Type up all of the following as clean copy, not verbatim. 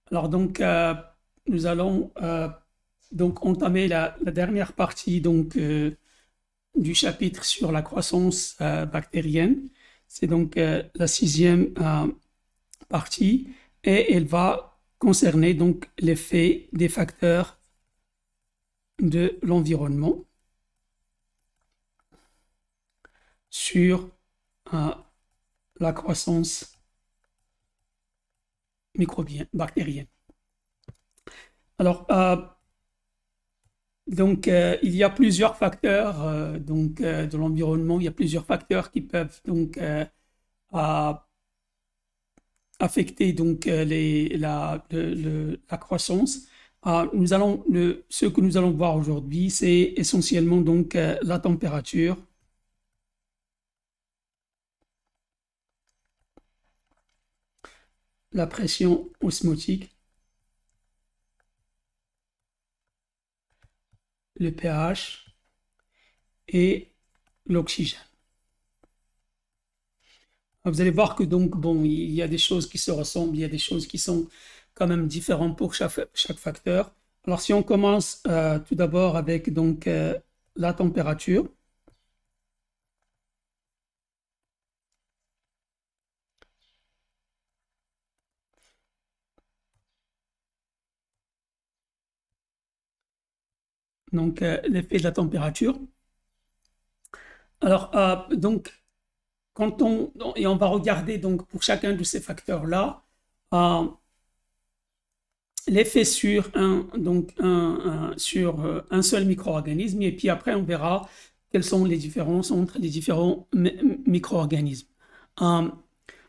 Alors donc, nous allons donc entamer la dernière partie du chapitre sur la croissance bactérienne. C'est donc la sixième partie et elle va concerner donc l'effet des facteurs de l'environnement sur euh, la croissance microbienne, bactérienne. Alors, il y a plusieurs facteurs de l'environnement. Il y a plusieurs facteurs qui peuvent à- affecter la croissance. Ce que nous allons voir aujourd'hui, c'est essentiellement la température, la pression osmotique, le pH et l'oxygène. Vous allez voir que il y a des choses qui se ressemblent, il y a des choses qui sont quand même différentes pour chaque facteur. Alors, si on commence tout d'abord avec la température. L'effet de la température. Alors, et on va regarder donc pour chacun de ces facteurs-là, euh, l'effet sur un seul micro-organisme, et puis après on verra quelles sont les différences entre les différents micro-organismes. Euh,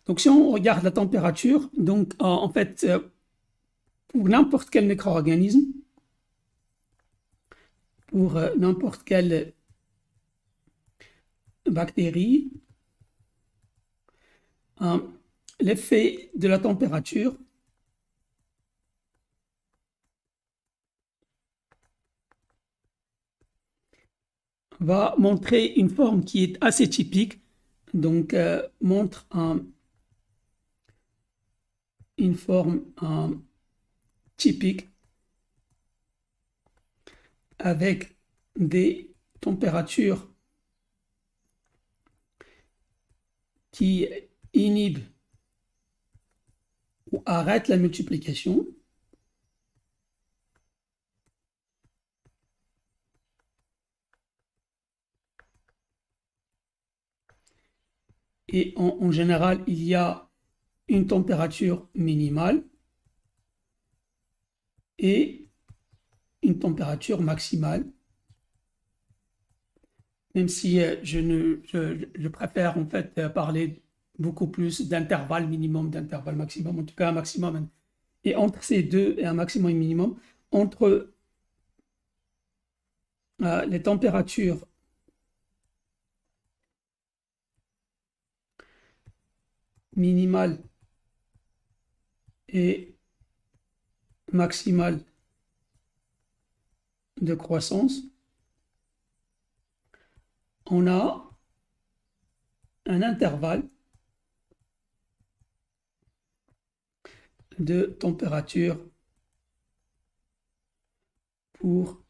donc si on regarde la température, en fait, pour n'importe quel micro-organisme, pour n'importe quelle bactérie, l'effet de la température va montrer une forme qui est assez typique, montre une forme typique avec des températures qui inhibent ou arrêtent la multiplication. Et en général, il y a une température minimale et une température maximale. Même si je préfère en fait parler beaucoup plus d'intervalle minimum, d'intervalle maximum, en tout cas un maximum. Et entre ces deux, et un maximum et un minimum, entre les températures minimales et maximales de croissance, on a un intervalle de température pour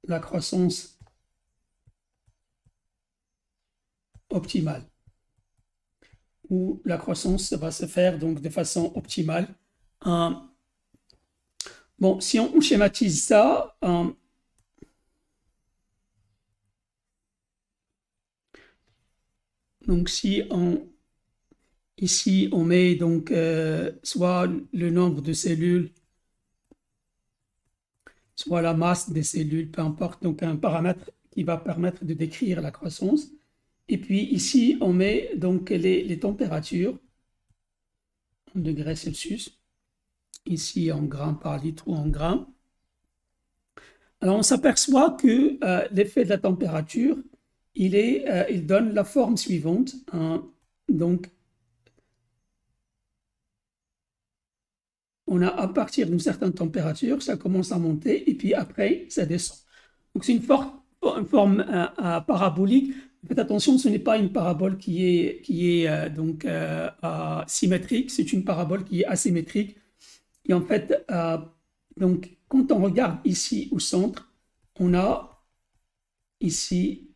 la croissance optimale, où la croissance va se faire donc de façon optimale. Bon, si on schématise ça, donc ici on met soit le nombre de cellules, soit la masse des cellules, peu importe, donc un paramètre qui va permettre de décrire la croissance. Et puis ici on met donc les températures en degrés Celsius, ici en grammes par litre ou en grammes. Alors on s'aperçoit que l'effet de la température, il donne la forme suivante. Donc, on a à partir d'une certaine température, ça commence à monter et puis après, ça descend. Donc, c'est une forme parabolique. Faites attention, ce n'est pas une parabole qui est symétrique, c'est une parabole qui est asymétrique. Et en fait, donc, quand on regarde ici au centre, on a ici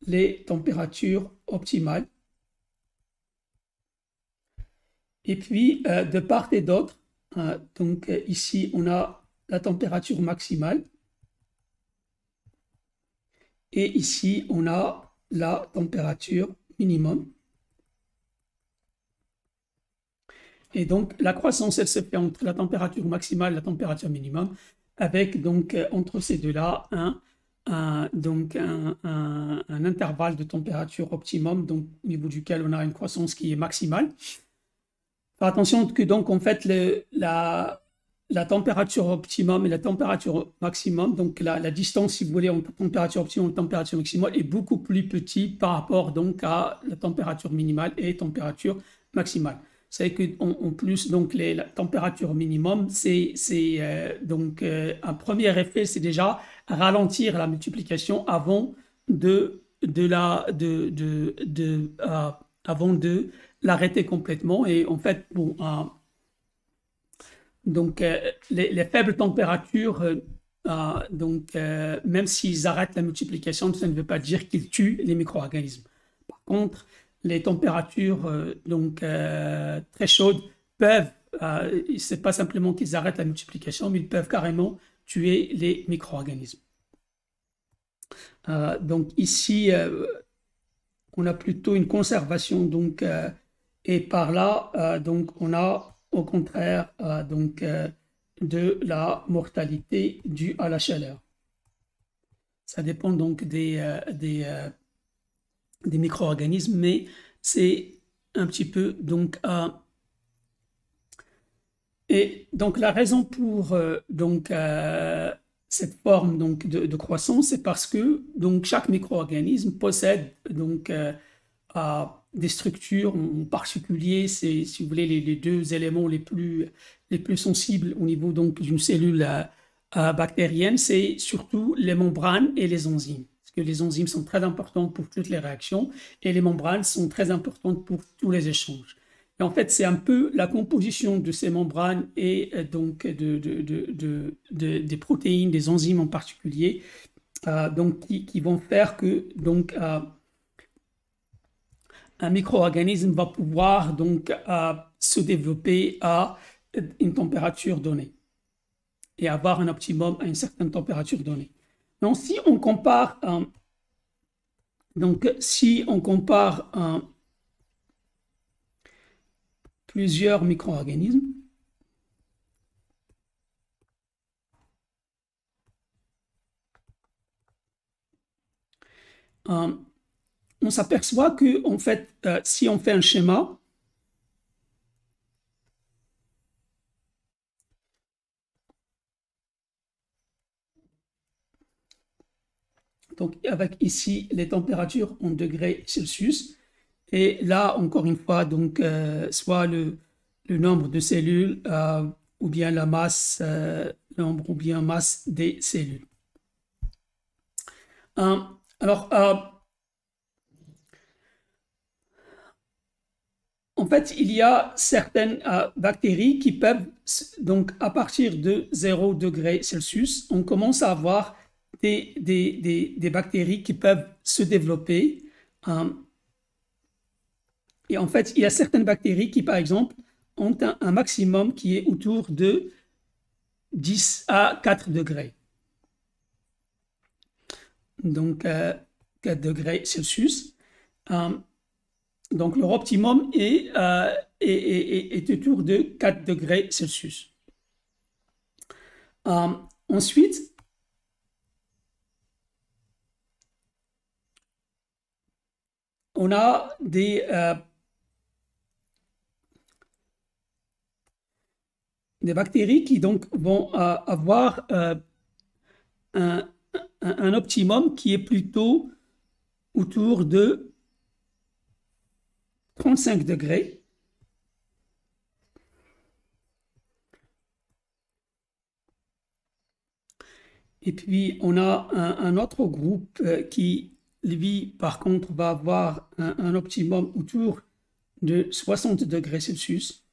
les températures optimales. Et puis, de part et d'autre, donc ici, on a la température maximale. Et ici, on a la température minimum. Et donc, la croissance, elle se fait entre la température maximale et la température minimum, avec donc entre ces deux-là donc un intervalle de température optimum, donc au niveau duquel on a une croissance qui est maximale. Faire attention que donc en fait la température optimum et la température maximum, donc la distance, si vous voulez, entre température optimum et température maximale est beaucoup plus petite par rapport donc à la température minimale et température maximale. Vous savez qu'en plus, donc la température minimum, c'est donc un premier effet, c'est déjà ralentir la multiplication avant avant de l'arrêter complètement. Et en fait, bon, donc les faibles températures, donc même s'ils arrêtent la multiplication, ça ne veut pas dire qu'ils tuent les micro-organismes. Par contre, les températures donc très chaudes peuvent, c'est pas simplement qu'ils arrêtent la multiplication, mais ils peuvent carrément tuer les micro-organismes. Donc ici, on a plutôt une conservation, donc, et par là, donc on a au contraire donc, de la mortalité due à la chaleur. Ça dépend donc des micro-organismes, mais c'est un petit peu donc et donc la raison pour donc cette forme donc de croissance, c'est parce que donc chaque micro-organisme possède donc des structures en particulier, c'est si vous voulez les deux éléments les plus sensibles au niveau donc d'une cellule bactérienne, c'est surtout les membranes et les enzymes. Parce que les enzymes sont très importantes pour toutes les réactions et les membranes sont très importantes pour tous les échanges. Et en fait, c'est un peu la composition de ces membranes et donc des protéines, des enzymes en particulier, donc qui vont faire que donc un micro-organisme va pouvoir donc se développer à une température donnée et avoir un optimum à une certaine température donnée. Donc, si on compare, plusieurs micro-organismes, on s'aperçoit que, en fait, si on fait un schéma, donc avec ici les températures en degrés Celsius, et là, encore une fois, donc, soit le nombre de cellules ou bien la masse, nombre ou bien masse des cellules. Alors, en fait, il y a certaines bactéries qui peuvent, donc à partir de 0 degré Celsius, on commence à avoir des bactéries qui peuvent se développer. Et en fait, il y a certaines bactéries qui, par exemple, ont un maximum qui est autour de 10 à 4 degrés. Donc, 4 degrés Celsius. Donc, leur optimum est autour de 4 degrés Celsius. Ensuite, on a des bactéries qui donc vont avoir un optimum qui est plutôt autour de 35 degrés. Et puis, on a un autre groupe qui, lui, par contre, va avoir un optimum autour de 60 degrés Celsius.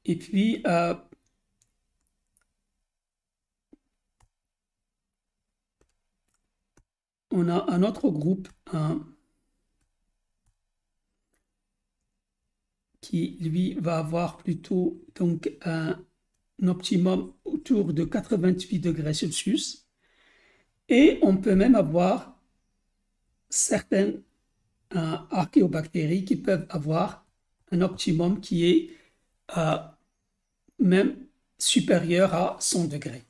Et puis, on a un autre groupe qui, lui, va avoir plutôt donc, un optimum autour de 88 degrés Celsius. Et on peut même avoir certaines archéobactéries qui peuvent avoir un optimum qui est même supérieur à 100 degrés.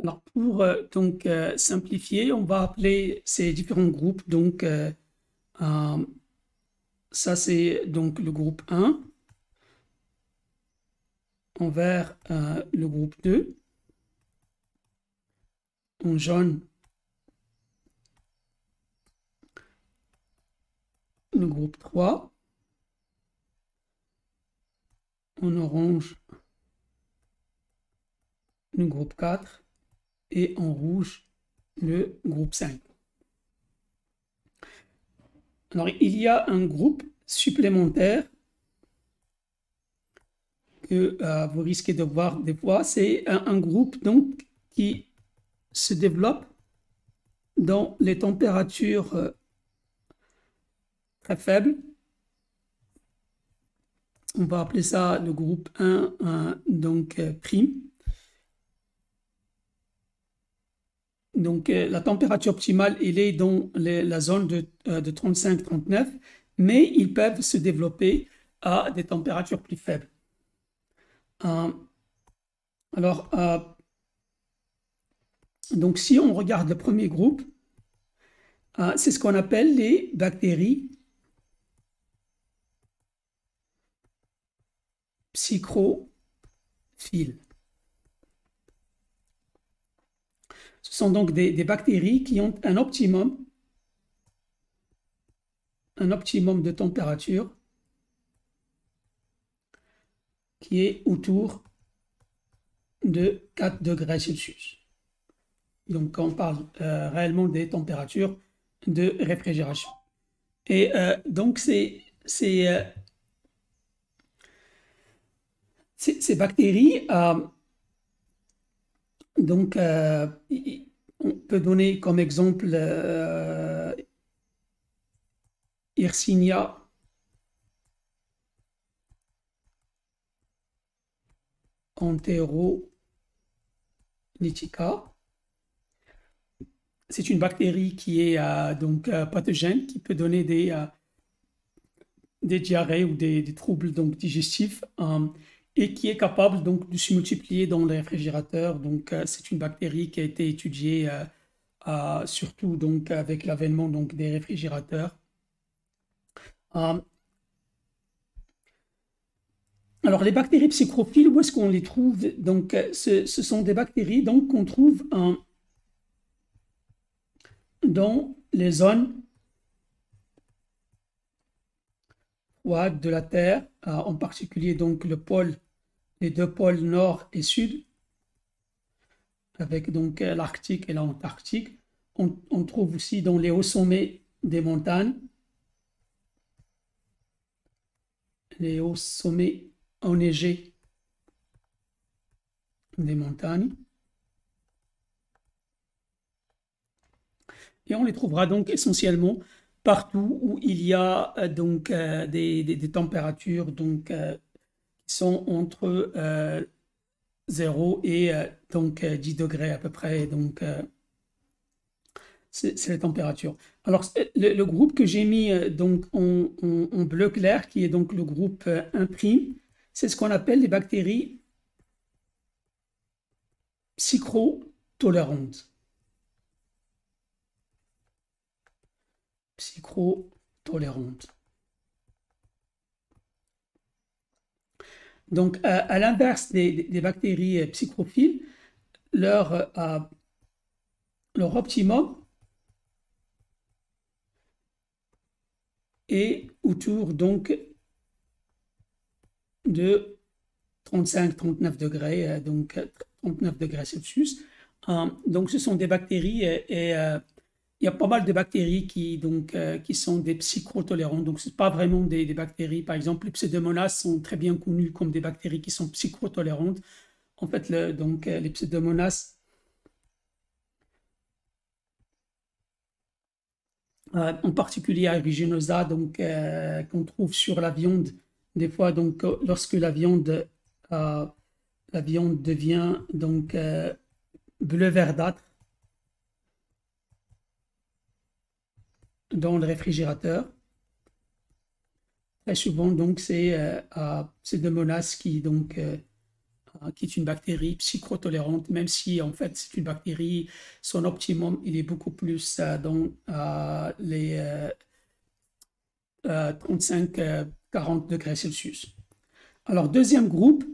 Alors pour donc simplifier, on va appeler ces différents groupes. Donc ça c'est donc le groupe 1. En vert, le groupe 2. En jaune, le groupe 3. En orange, le groupe 4. Et en rouge, le groupe 5. Alors, il y a un groupe supplémentaire que vous risquez de voir des fois. C'est un groupe donc, qui se développe dans les températures très faibles. On va appeler ça le groupe 1, donc prime. Donc, la température optimale, elle est dans la zone de 35-39, mais ils peuvent se développer à des températures plus faibles. Alors, donc si on regarde le premier groupe, c'est ce qu'on appelle les bactéries psychrophiles. Ce sont donc des bactéries qui ont un optimum de température qui est autour de 4 degrés Celsius. Donc, on parle réellement des températures de réfrigération. Et donc, ces bactéries, donc, on peut donner comme exemple Yersinia enterolithica. C'est une bactérie qui est donc pathogène, qui peut donner des diarrhées ou des troubles donc, digestifs et qui est capable donc, de se multiplier dans les réfrigérateurs. Donc, c'est une bactérie qui a été étudiée surtout donc, avec l'avènement donc, des réfrigérateurs. Alors, les bactéries psychrophiles, où est-ce qu'on les trouve? Donc, ce sont des bactéries donc, qu'on trouve dans les zones froides de la Terre, en particulier donc le pôle, les deux pôles nord et sud, avec donc l'Arctique et l'Antarctique. On trouve aussi dans les hauts sommets des montagnes, les hauts sommets enneigés des montagnes. Et on les trouvera donc essentiellement partout où il y a donc des températures donc, qui sont entre 0 et donc 10 degrés à peu près. Donc, c'est la température. Alors, le groupe que j'ai mis donc en bleu clair, qui est donc le groupe 1', c'est ce qu'on appelle les bactéries psychrotolérantes. Psychrotolérantes. Donc, à l'inverse des bactéries psychrophiles, leur optimum est autour donc de 35-39 degrés, donc 39 degrés Celsius. Donc, ce sont des bactéries et il y a pas mal de bactéries qui sont des psychotolérantes. Donc, ce n'est pas vraiment des bactéries. Par exemple, les Pseudomonas sont très bien connues comme des bactéries qui sont psychotolérantes. En fait, les Pseudomonas, en particulier Aeruginosa, qu'on trouve sur la viande, des fois, lorsque la viande devient bleu verdâtre dans le réfrigérateur. Très souvent, c'est Pseudomonas qui est une bactérie psychotolérante, même si en fait c'est une bactérie, son optimum il est beaucoup plus dans les 35-40 degrés Celsius. Alors deuxième groupe,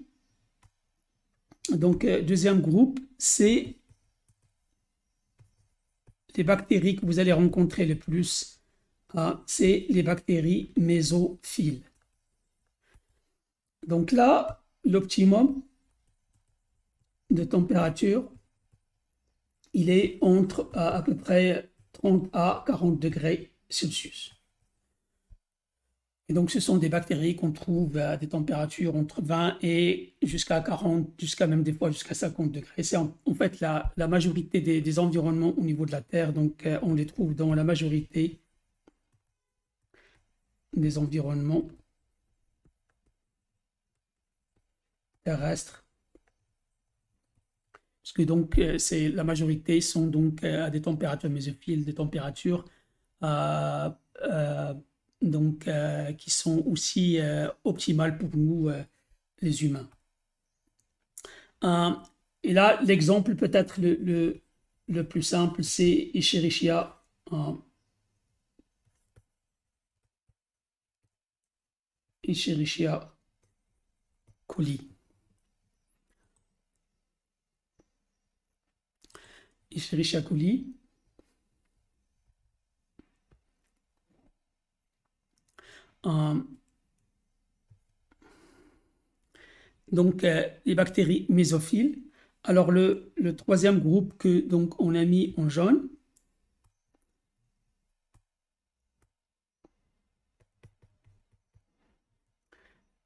c'est les bactéries que vous allez rencontrer le plus, c'est les bactéries mésophiles. Donc là, l'optimum de température, il est entre à peu près 30 à 40 degrés Celsius. Et donc, ce sont des bactéries qu'on trouve à des températures entre 20 et jusqu'à 40, même des fois jusqu'à 50 degrés. C'est en fait la majorité des environnements au niveau de la Terre. Donc, on les trouve dans la majorité des environnements terrestres. Parce que la majorité sont à des températures mésophiles, des températures qui sont aussi optimales pour nous, les humains. Et là, l'exemple peut-être le plus simple, c'est Escherichia coli. Escherichia coli. Les bactéries mésophiles. Alors, le troisième groupe que on a mis en jaune,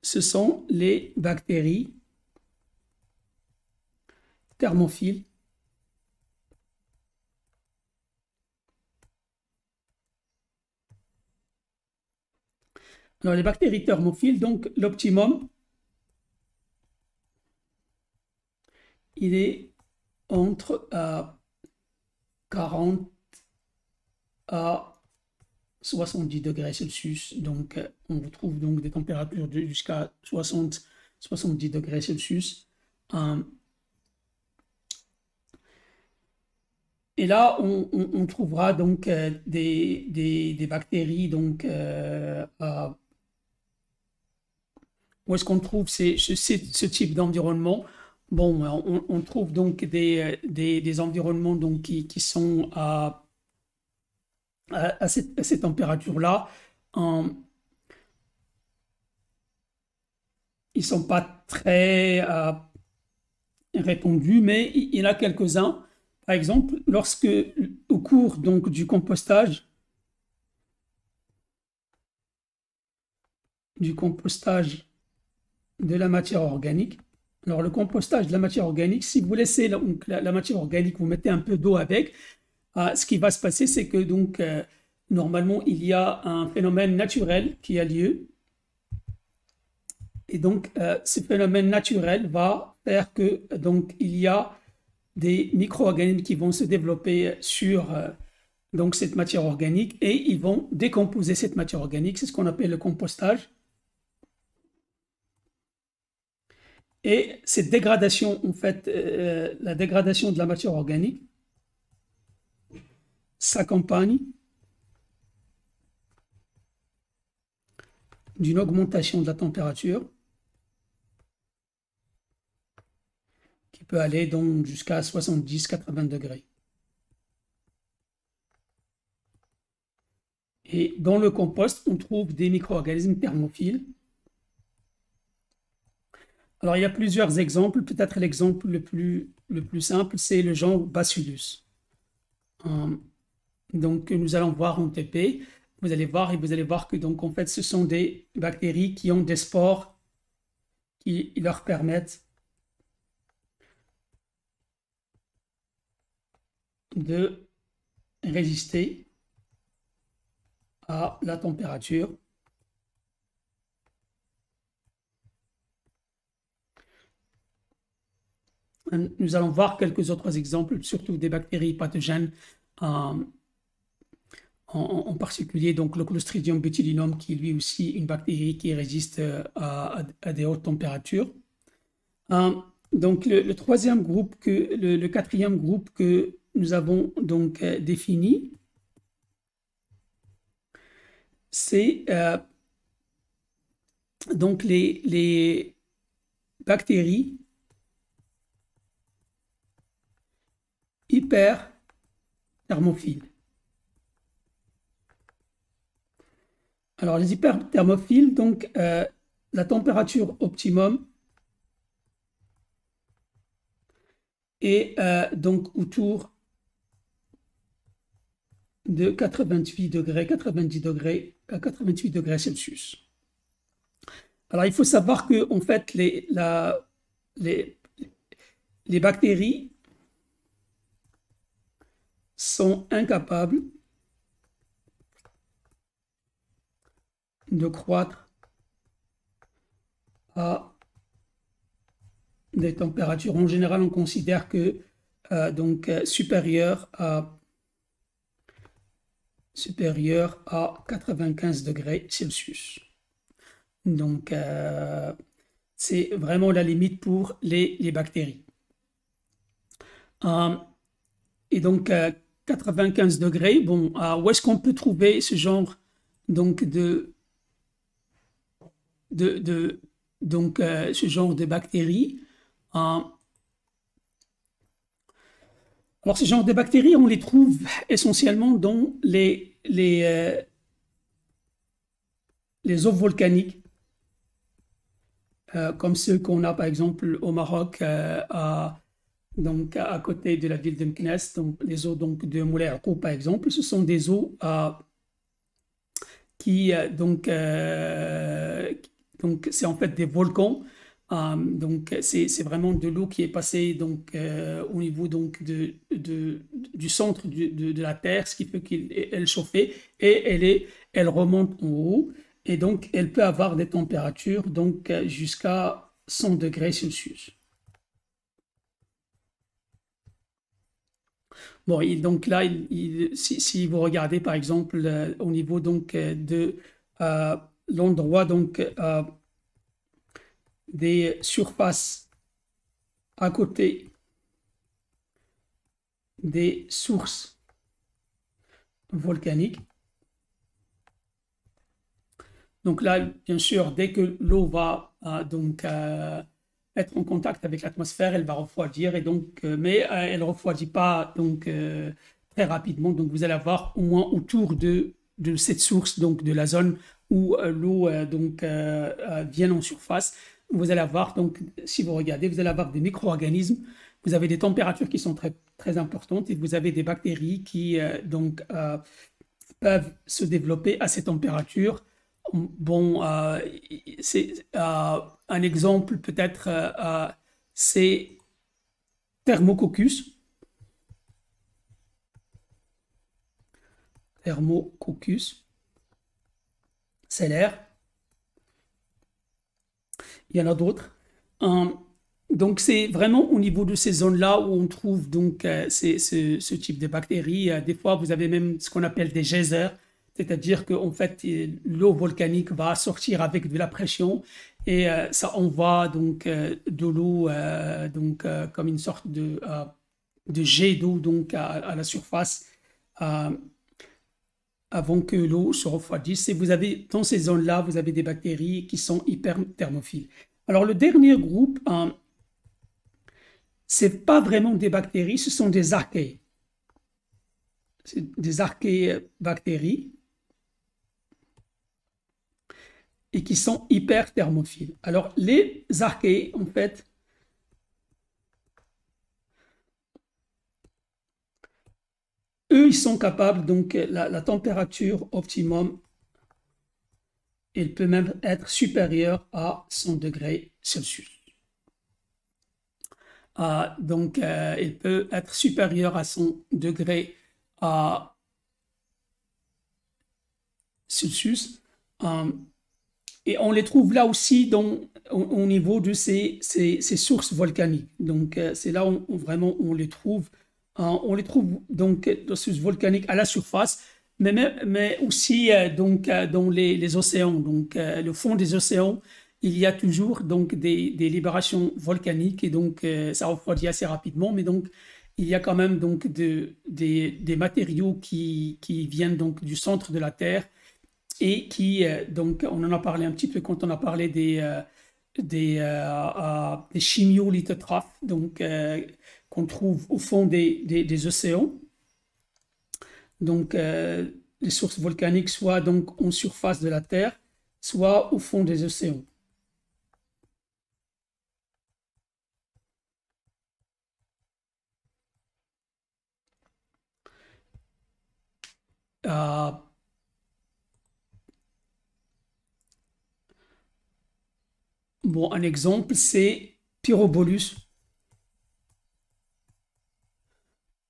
ce sont les bactéries thermophiles. Alors, les bactéries thermophiles, l'optimum, il est entre 40 à 70 degrés Celsius. Donc, on retrouve des températures jusqu'à 60-70 degrés Celsius. Et là, on trouvera des bactéries. Où est-ce qu'on trouve ce type d'environnement? Bon, on trouve des environnements qui sont à cette température-là. Ils ne sont pas très répandus, mais il y en a quelques-uns. Par exemple, au cours du compostage de la matière organique. Alors, le compostage de la matière organique, si vous laissez la matière organique, vous mettez un peu d'eau avec, ce qui va se passer, c'est que normalement, il y a un phénomène naturel qui a lieu. Et ce phénomène naturel va faire que il y a des micro-organismes qui vont se développer sur cette matière organique et ils vont décomposer cette matière organique. C'est ce qu'on appelle le compostage. Et cette dégradation, en fait, la dégradation de la matière organique s'accompagne d'une augmentation de la température qui peut aller jusqu'à 70-80 degrés. Et dans le compost, on trouve des micro-organismes thermophiles. Alors, il y a plusieurs exemples. Peut-être l'exemple le plus simple, c'est le genre Bacillus. donc, que nous allons voir en TP. Vous allez voir et vous allez voir que donc en fait ce sont des bactéries qui ont des spores qui leur permettent de résister à la température. Nous allons voir quelques autres exemples, surtout des bactéries pathogènes, en particulier donc le Clostridium botulinum, qui est lui aussi une bactérie qui résiste à des hautes températures. Donc le troisième groupe, le quatrième groupe que nous avons donc défini, c'est donc les bactéries hyperthermophiles. Alors, les hyperthermophiles, donc, la température optimum est donc autour de 88 degrés, 90 degrés, 88 degrés Celsius. Alors, il faut savoir que, en fait, les bactéries sont incapables de croître à des températures. En général, on considère que donc supérieures à 95 degrés Celsius. Donc, c'est vraiment la limite pour les bactéries. Et donc, 95 degrés, bon, où est-ce qu'on peut trouver ce genre donc ce genre de bactéries? Alors, ce genre de bactéries, on les trouve essentiellement dans les eaux volcaniques, comme ceux qu'on a par exemple au Maroc, donc à côté de la ville de Meknès, donc les eaux donc, de Moulay Akoub par exemple. Ce sont des eaux qui donc c'est en fait des volcans. Donc c'est vraiment de l'eau qui est passée donc au niveau donc du centre de la Terre, ce qui fait qu'elle chauffait et elle remonte en haut, et donc elle peut avoir des températures donc jusqu'à 100 degrés Celsius. Bon, donc là, si vous regardez par exemple au niveau donc de l'endroit donc des surfaces à côté des sources volcaniques. Donc là, bien sûr, dès que l'eau va être en contact avec l'atmosphère, elle va refroidir, et donc, mais elle ne refroidit pas donc, très rapidement. Donc vous allez avoir au moins autour de cette source, donc de la zone où l'eau vient en surface, vous allez avoir, donc, si vous regardez, vous allez avoir des micro-organismes, vous avez des températures qui sont très, très importantes, et vous avez des bactéries qui peuvent se développer à ces températures. Bon, c'est un exemple peut-être, c'est Thermococcus. Thermococcus cellaire. Il y en a d'autres. Donc, c'est vraiment au niveau de ces zones-là où on trouve donc ce type de bactéries. Des fois, vous avez même ce qu'on appelle des geysers, c'est-à-dire qu'en fait, l'eau volcanique va sortir avec de la pression, et ça envoie donc de l'eau comme une sorte de jet d'eau donc à la surface avant que l'eau se refroidisse. Et vous avez, dans ces zones-là, vous avez des bactéries qui sont hyperthermophiles. Alors, le dernier groupe, ce n'est pas vraiment des bactéries, ce sont des archées. C'est des archéobactéries et qui sont hyperthermophiles. Alors, les archées, en fait, eux, ils sont capables, donc la température optimum, elle peut même être supérieure à 100 degrés Celsius. Donc, il peut être supérieur à 100 degrés Celsius. Et on les trouve là aussi au niveau de ces sources volcaniques. Donc, c'est là où vraiment on les trouve. On les trouve donc dans ces sources volcaniques à la surface, mais aussi dans les océans. Donc, le fond des océans, il y a toujours donc des libérations volcaniques et donc ça refroidit assez rapidement. Mais donc, il y a quand même donc des matériaux qui viennent donc du centre de la Terre et qui, donc, on en a parlé un petit peu quand on a parlé des chimiolithographes, donc, qu'on trouve au fond des océans. Donc, les sources volcaniques, soit donc en surface de la Terre, soit au fond des océans. Bon, un exemple, c'est Pyrobolus.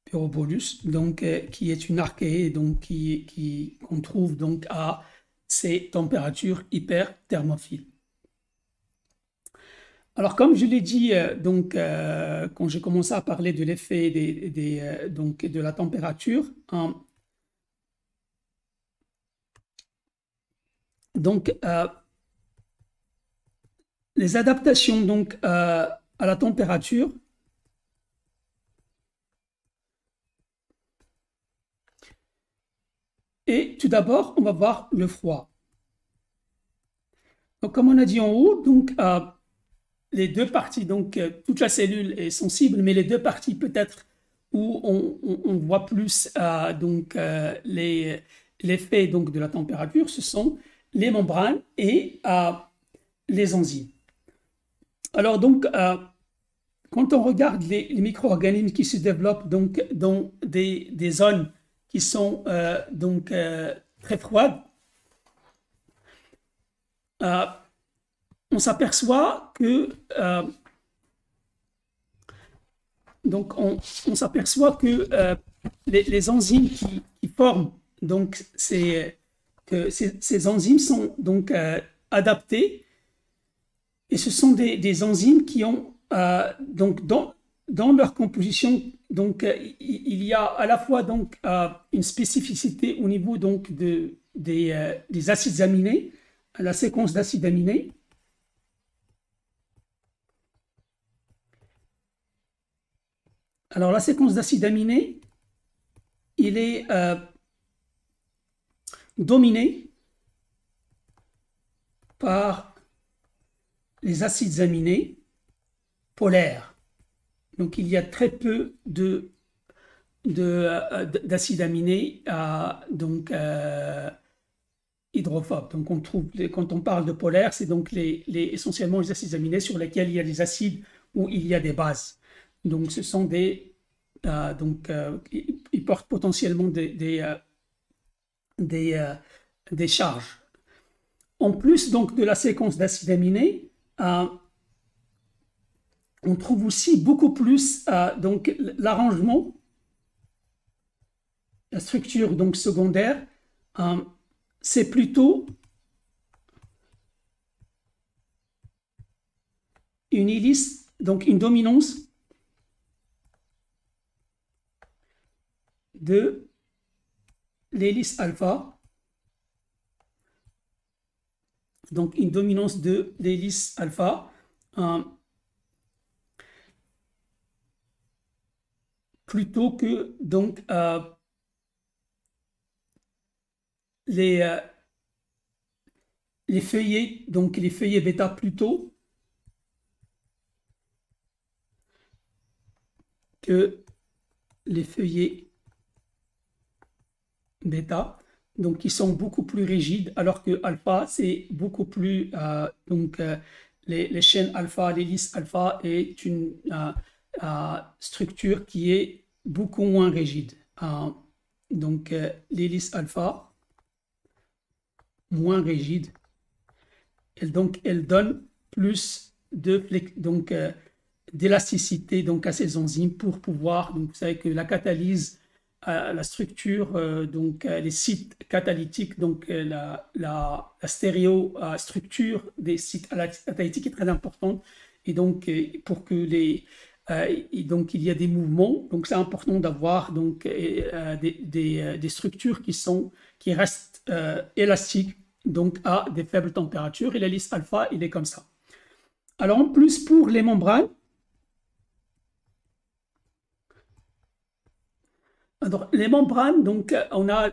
Pyrobolus, donc, qui est une archéée donc, qu'on trouve donc à ces températures hyperthermophiles. Alors, comme je l'ai dit, donc, quand j'ai commencé à parler de l'effet donc, de la température, donc, les adaptations donc, à la température et tout d'abord, on va voir le froid. Donc, comme on a dit en haut, donc, les deux parties, donc toute la cellule est sensible, mais les deux parties peut-être où on voit plus donc, l'effet donc, de la température, ce sont les membranes et les enzymes. Alors donc, quand on regarde les micro-organismes qui se développent donc, dans des zones qui sont donc, très froides, on s'aperçoit que donc on s'aperçoit que les enzymes qui forment donc ces enzymes sont donc adaptées et ce sont des enzymes qui ont donc dans leur composition donc il y a à la fois donc une spécificité au niveau donc des acides aminés, la séquence d'acides aminés. Alors, la séquence d'acides aminés, il est dominé par les acides aminés polaires. Donc, il y a très peu d'acides aminés donc, hydrophobes. Donc, on trouve, quand on parle de polaires, c'est donc essentiellement les acides aminés sur lesquels il y a des acides ou il y a des bases. Donc, ce sont donc, ils portent potentiellement des charges. En plus donc de la séquence d'acides aminés, on trouve aussi beaucoup plus donc l'arrangement, la structure donc secondaire, c'est plutôt une hélice, donc une dominance de l'hélice alpha, donc une dominance de l'hélice alpha, plutôt que donc les feuillets, donc les feuillets bêta plutôt que les feuillets bêta, donc qui sont beaucoup plus rigides, alors que alpha, c'est beaucoup plus, donc les chaînes alpha, l'hélice alpha est une structure qui est beaucoup moins rigide. donc l'hélice alpha moins rigide. Donc, elle donne plus d'élasticité à ces enzymes pour pouvoir, donc vous savez que la catalyse, la structure, les sites catalytiques, la stéréostructure des sites catalytiques est très importante. Et donc, pour que il y a des mouvements, donc c'est important d'avoir des structures qui restent élastiques, donc à des faibles températures. Et l'hélice alpha, il est comme ça. Alors en plus, pour les membranes, alors, les membranes, donc on a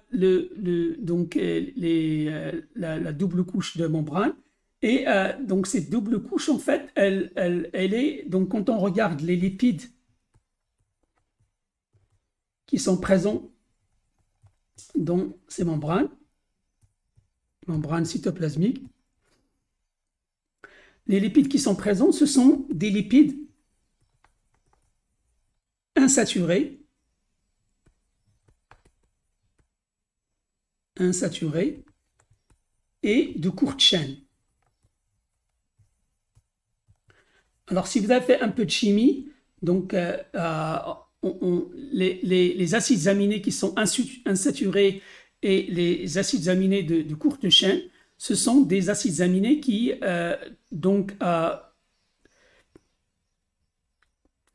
la double couche de membrane. Et donc cette double couche, en fait, elle est, donc quand on regarde les lipides qui sont présents dans ces membranes cytoplasmiques, les lipides qui sont présents, ce sont des lipides insaturés, et de courte chaîne. Alors, si vous avez fait un peu de chimie, donc les acides aminés qui sont insaturés et les acides aminés de courte chaîne, ce sont des acides aminés qui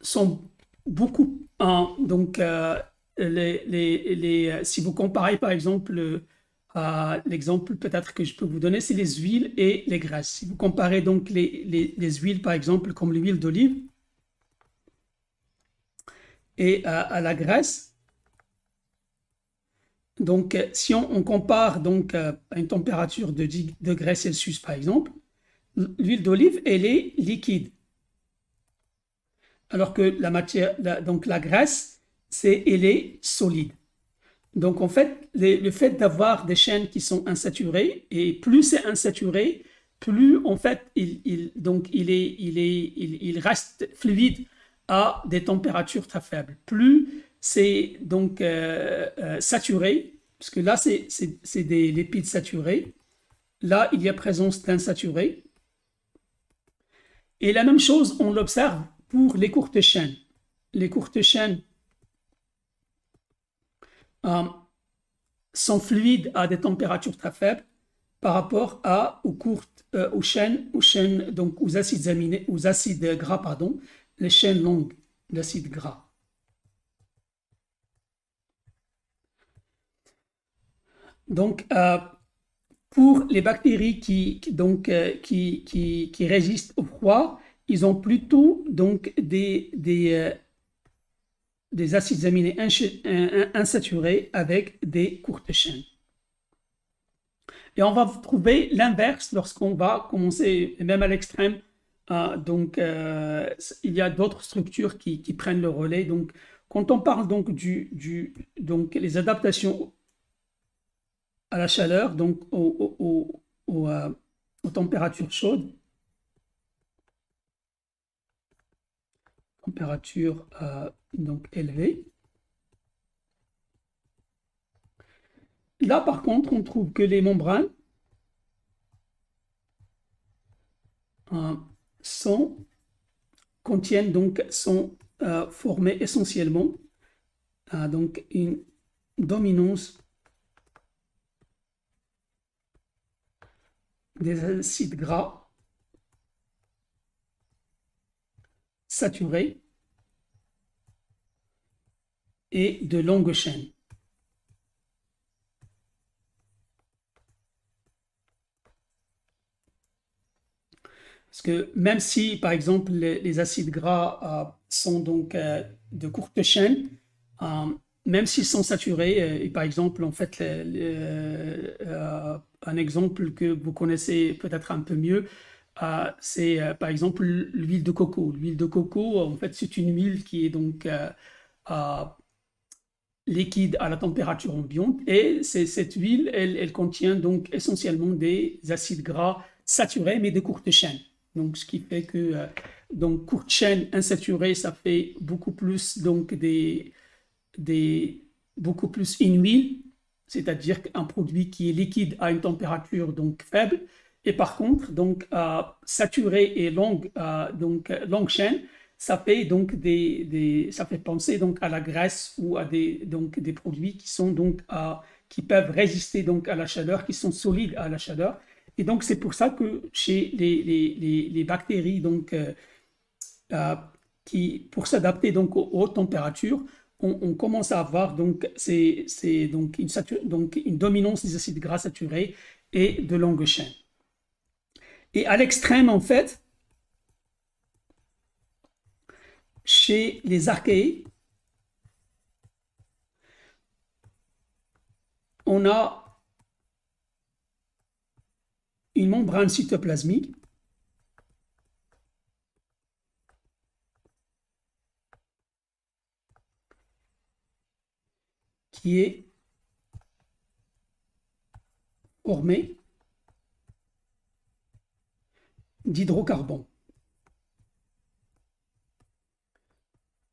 sont beaucoup. Si vous comparez par exemple, l'exemple peut-être que je peux vous donner, c'est les huiles et les graisses. Si vous comparez donc les huiles par exemple comme l'huile d'olive et à la graisse, donc si on compare donc à une température de 10 degrés Celsius par exemple, l'huile d'olive elle est liquide, alors que la graisse elle est solide. Donc, en fait, le fait d'avoir des chaînes qui sont insaturées, et plus c'est insaturé, plus, en fait, il reste fluide à des températures très faibles. Plus c'est donc saturé, parce que là, c'est des lipides saturés. Là, il y a présence d'insaturés. Et la même chose, on l'observe pour les courtes chaînes. Les courtes chaînes sont fluides à des températures très faibles par rapport aux chaînes, donc aux acides aminés, aux acides gras, pardon, les chaînes longues d'acides gras. Donc, pour les bactéries qui résistent au froid, ils ont plutôt donc des acides aminés insaturés avec des courtes chaînes. Et on va trouver l'inverse lorsqu'on va commencer, même à l'extrême. Il y a d'autres structures qui prennent le relais. Donc, quand on parle donc les adaptations à la chaleur, donc aux températures chaudes, température donc élevée. Là, par contre, on trouve que les membranes sont formées essentiellement donc une dominance des acides gras saturés et de longues chaînes. Parce que même si, par exemple, les acides gras sont donc de courte chaîne, même s'ils sont saturés, et par exemple, en fait, un exemple que vous connaissez peut-être un peu mieux, c'est par exemple l'huile de coco. L'huile de coco, en fait, c'est une huile qui est donc liquide à la température ambiante, et cette huile, elle contient donc essentiellement des acides gras saturés, mais de courte chaîne. Donc, ce qui fait que courte chaîne insaturée, ça fait beaucoup plus donc des beaucoup plus une huile, c'est-à-dire un produit qui est liquide à une température donc faible, et par contre donc saturé et longue chaîne, ça fait donc ça fait penser donc à la graisse ou à des produits qui sont donc qui peuvent résister donc à la chaleur, qui sont solides à la chaleur. Et donc c'est pour ça que chez les bactéries donc euh, qui pour s'adapter donc aux hautes températures, on commence à avoir donc donc une dominance des acides gras saturés et de longue chaîne. Et à l'extrême en fait, chez les archéés, on a une membrane cytoplasmique qui est formée d'hydrocarbures.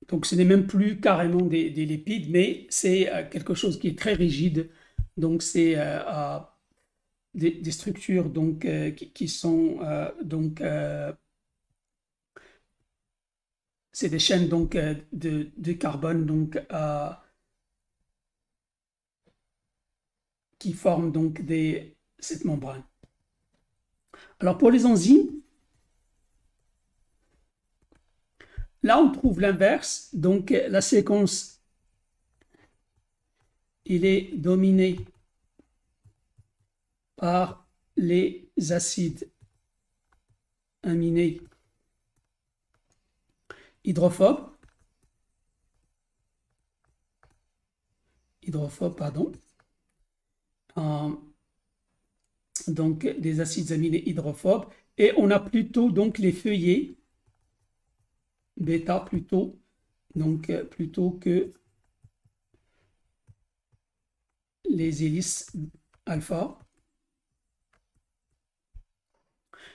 Donc ce n'est même plus carrément des lipides, mais c'est quelque chose qui est très rigide. Donc c'est des structures donc, qui sont c'est des chaînes donc, de carbone donc, qui forment donc cette membrane. Alors pour les enzymes, là on trouve l'inverse. Donc la séquence, il est dominé par les acides aminés hydrophobes, pardon, donc des acides aminés hydrophobes, et on a plutôt donc les feuillets bêta plutôt, donc plutôt que les hélices alpha.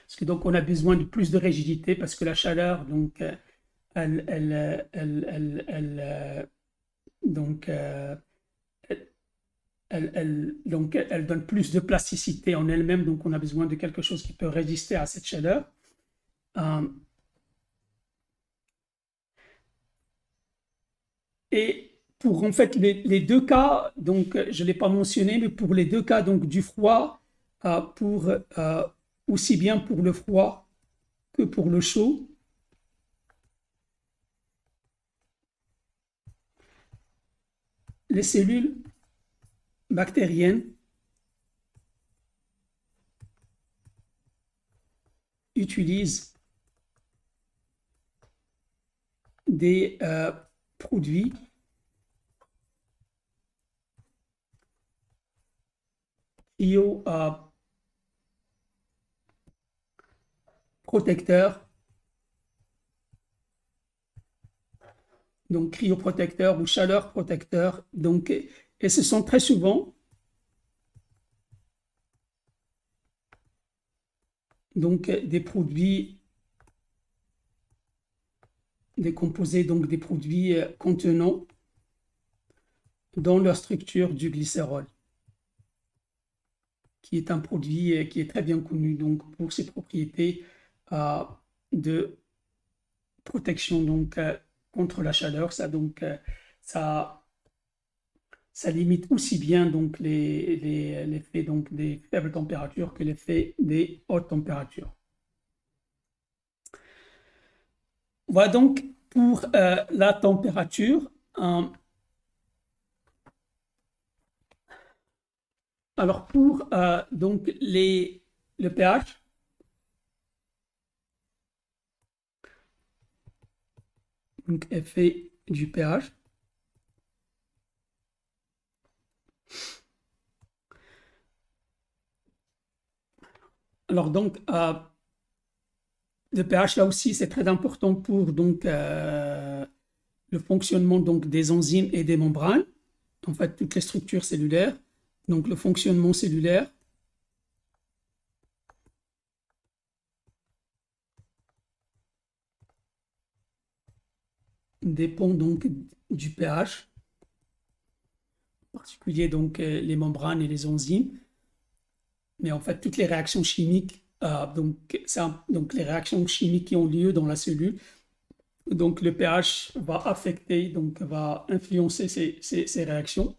Parce que donc on a besoin de plus de rigidité parce que la chaleur donc donc elle donne plus de plasticité en elle-même, donc on a besoin de quelque chose qui peut résister à cette chaleur. Et pour en fait les deux cas, donc je ne l'ai pas mentionné, mais pour les deux cas donc du froid, aussi bien pour le froid que pour le chaud, les cellules bactériennes utilisent des produits protecteurs, donc cryoprotecteurs ou chaleur protecteurs, donc, et ce sont très souvent donc des produits, des composés, donc des produits contenant dans leur structure du glycérol, qui est un produit qui est très bien connu donc, pour ses propriétés de protection donc, contre la chaleur. Ça limite aussi bien donc, l'effet donc, des faibles températures que l'effet des hautes températures. Voilà donc pour la température. Alors pour donc le pH, donc effet du pH. Alors donc le pH là aussi c'est très important pour donc le fonctionnement donc des enzymes et des membranes, en fait toutes les structures cellulaires, donc le fonctionnement cellulaire dépend donc du pH. en particulier donc, les membranes et les enzymes. Mais en fait, toutes les réactions chimiques, donc les réactions chimiques qui ont lieu dans la cellule, donc le pH va affecter, donc va influencer ces réactions.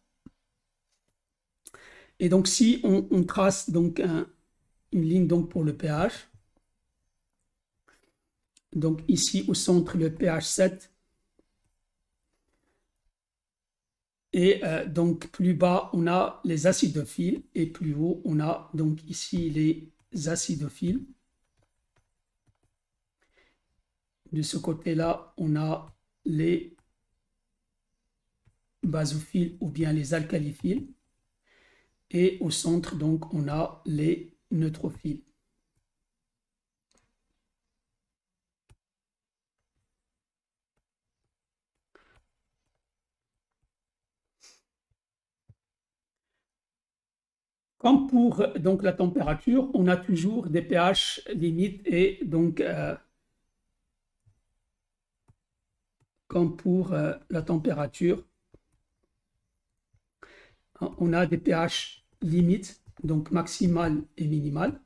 Et donc si on trace donc une ligne donc pour le pH, donc ici au centre le pH 7, et donc plus bas on a les acidophiles et plus haut on a donc ici les acidophiles. De ce côté-là, on a les basophiles ou bien les alcaliphiles. Et au centre, donc, on a les neutrophiles. Comme pour donc, la température, on a toujours des pH limites et donc, comme pour la température, on a des pH limites, donc maximal et minimal.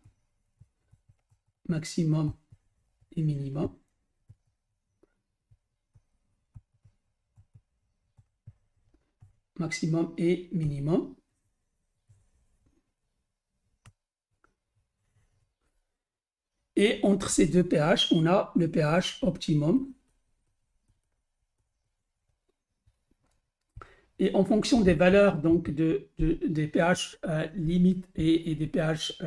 Maximum et minimum. Maximum et minimum. Et entre ces deux pH, on a le pH optimum. Et en fonction des valeurs donc, des pH limites et des pH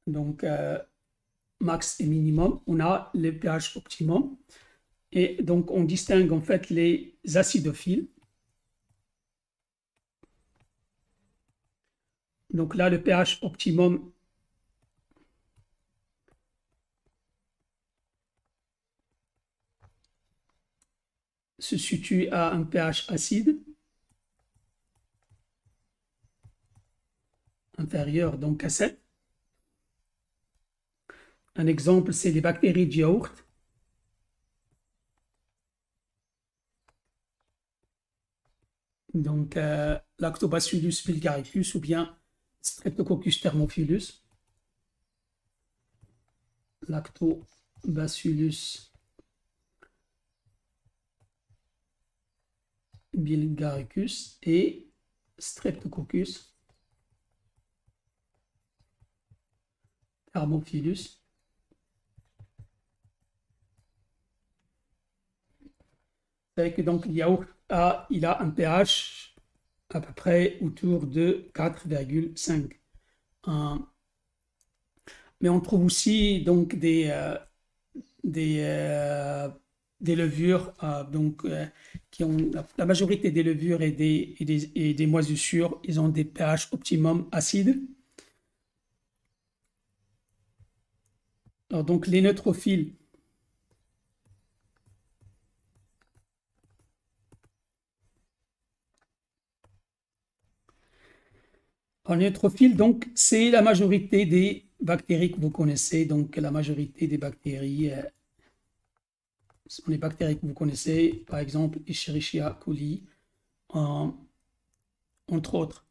donc, max et minimum, on a le pH optimum. Et donc, on distingue en fait les acidophiles. Donc là, le pH optimum se situe à un pH acide, inférieur donc à 7. Un exemple, c'est les bactéries de yaourt. Donc, Lactobacillus bulgaricus ou bien Streptococcus thermophilus. Lactobacillus bulgaricus et Streptococcus thermophilus. C'est que donc le yaourt il a un pH à peu près autour de 4,5. Mais on trouve aussi donc des levures, qui ont la majorité des levures et des moisissures, ils ont des pH optimum acides. Alors donc les neutrophiles, en neutrophile, donc, c'est la majorité des bactéries que vous connaissez. Donc, la majorité des bactéries sont les bactéries que vous connaissez, par exemple, Escherichia coli, entre autres.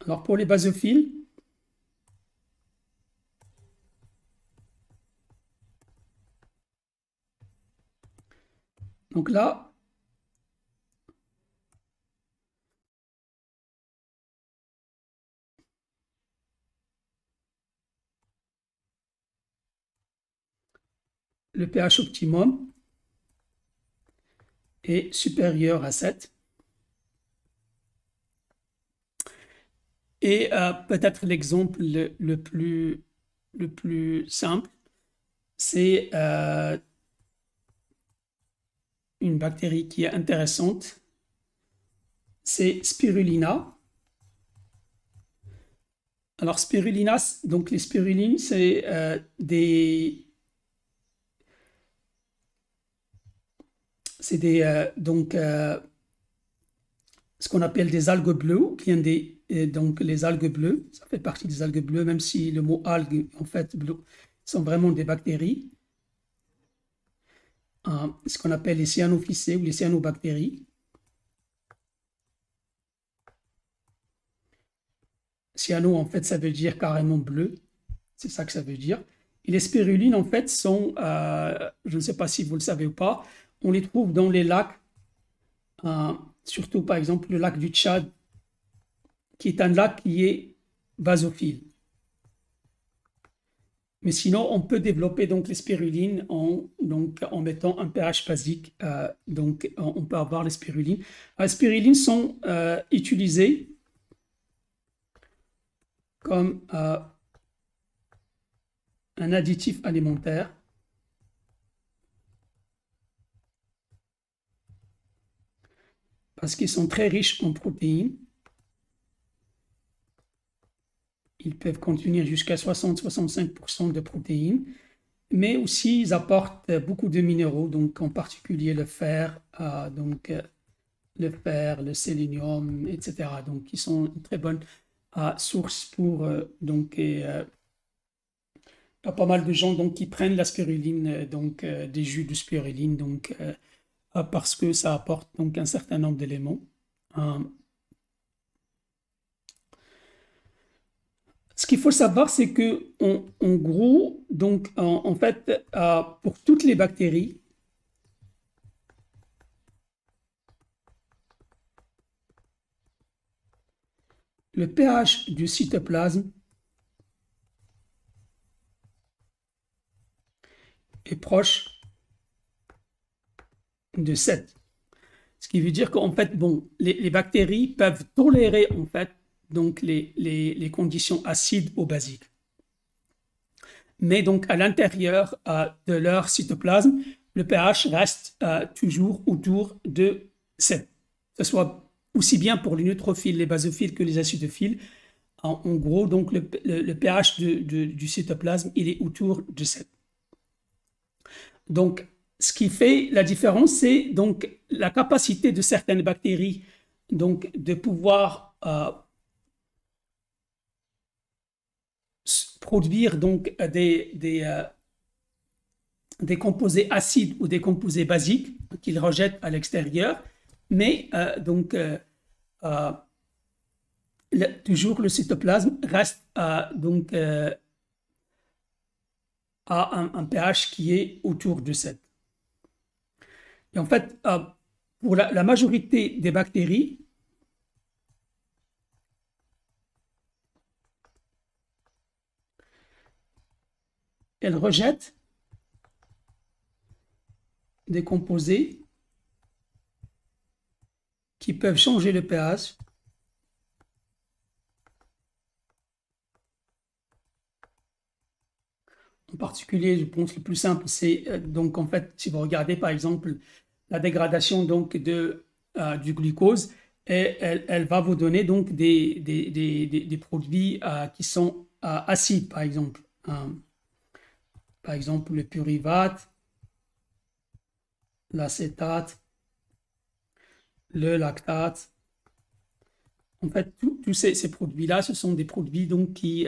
Alors, pour les basophiles, donc là, le pH optimum est supérieur à 7. Et peut-être l'exemple le plus simple, c'est une bactérie qui est intéressante, c'est Spirulina. Alors Spirulina, donc les spirulines, c'est donc ce qu'on appelle des algues bleues, qui viennent donc les algues bleues, ça fait partie des algues bleues, même si le mot algue, en fait, bleu, sont vraiment des bactéries, ce qu'on appelle les cyanophycées ou les cyanobactéries. Cyano, en fait, ça veut dire carrément bleu, c'est ça que ça veut dire. Et les spirulines, en fait, sont, je ne sais pas si vous le savez ou pas, on les trouve dans les lacs, surtout par exemple le lac du Tchad, qui est un lac qui est basophile. Mais sinon, on peut développer donc les spirulines en mettant un pH basique. Donc, on peut avoir les spirulines. Les spirulines sont utilisées comme un additif alimentaire. Parce qu'ils sont très riches en protéines. Ils peuvent contenir jusqu'à 60-65% de protéines, mais aussi ils apportent beaucoup de minéraux, donc en particulier le fer, le sélénium, etc. Donc, ils sont une très bonne source pour il y a pas mal de gens donc qui prennent la spiruline, des jus de spiruline, parce que ça apporte donc un certain nombre d'éléments. Ce qu'il faut savoir, c'est que en gros, en fait, pour toutes les bactéries, le pH du cytoplasme est proche de 7. Ce qui veut dire qu'en fait, bon, les bactéries peuvent tolérer en fait donc les conditions acides ou basiques. Mais donc à l'intérieur de leur cytoplasme, le pH reste toujours autour de 7. Que ce soit aussi bien pour les neutrophiles, les basophiles que les acidophiles. En gros, donc le pH du cytoplasme, il est autour de 7. Donc, ce qui fait la différence, c'est donc la capacité de certaines bactéries donc, de pouvoir produire donc des composés acides ou des composés basiques qu'ils rejettent à l'extérieur, mais toujours le cytoplasme reste à un pH qui est autour de 7. Et en fait, pour la majorité des bactéries, elles rejettent des composés qui peuvent changer le pH. En particulier, je pense le plus simple, c'est donc en fait, si vous regardez par exemple la dégradation donc du glucose, et elle va vous donner donc des produits qui sont acides, par exemple. Par exemple, le pyruvate, l'acétate, le lactate. En fait, tous ces produits-là, ce sont des produits donc et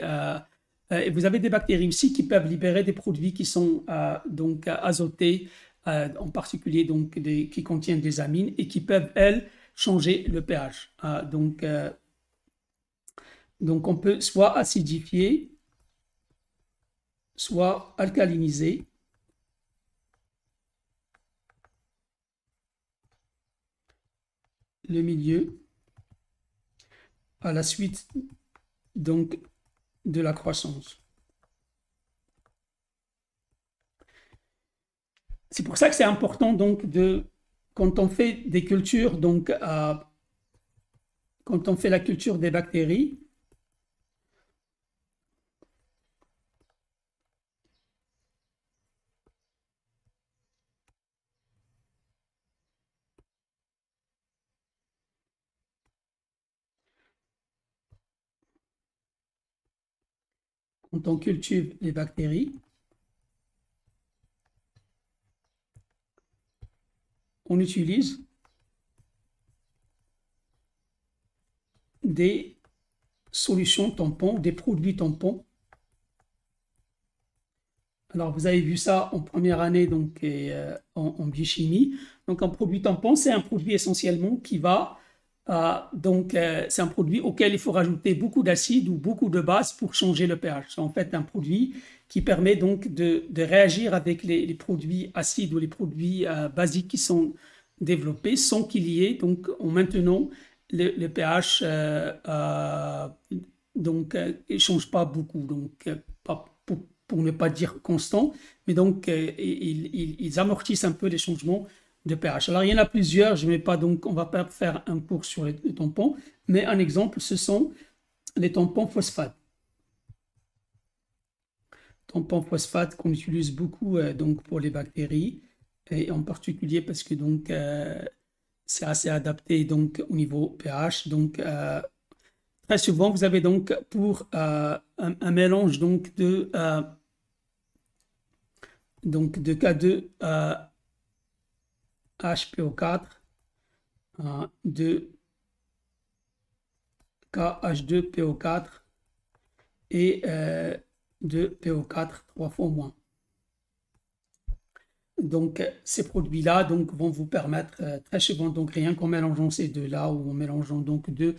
vous avez des bactéries aussi qui peuvent libérer des produits qui sont azotés, en particulier qui contiennent des amines et qui peuvent, elles, changer le pH. Donc on peut soit acidifier, soit alcaliniser. Le milieu à la suite donc de la croissance. C'est pour ça que c'est important donc quand on fait des cultures, quand on fait la culture des bactéries, quand on cultive les bactéries, on utilise des solutions tampons, des produits tampons. Alors, vous avez vu ça en première année donc, en biochimie. Donc, un produit tampon, c'est un produit essentiellement qui va... c'est un produit auquel il faut rajouter beaucoup d'acide ou beaucoup de base pour changer le pH. C'est en fait un produit qui permet donc de réagir avec les produits acides ou les produits basiques qui sont développés sans qu'il y ait, donc en maintenant le pH, il ne change pas beaucoup, donc pas, pour ne pas dire constant, mais donc ils amortissent un peu les changements de pH. Alors il y en a plusieurs, je ne vais pas donc, on va pas faire un cours sur les tampons, mais un exemple, ce sont les tampons phosphate. Tampons phosphate qu'on utilise beaucoup donc pour les bactéries, et en particulier parce que donc c'est assez adapté donc au niveau pH. Donc très souvent vous avez donc pour un mélange donc de K2 HPO4 de KH2PO4 et de PO4 3 fois moins. Donc, ces produits-là donc, vont vous permettre très souvent, donc rien qu'en mélangeant ces deux-là ou en mélangeant donc deux,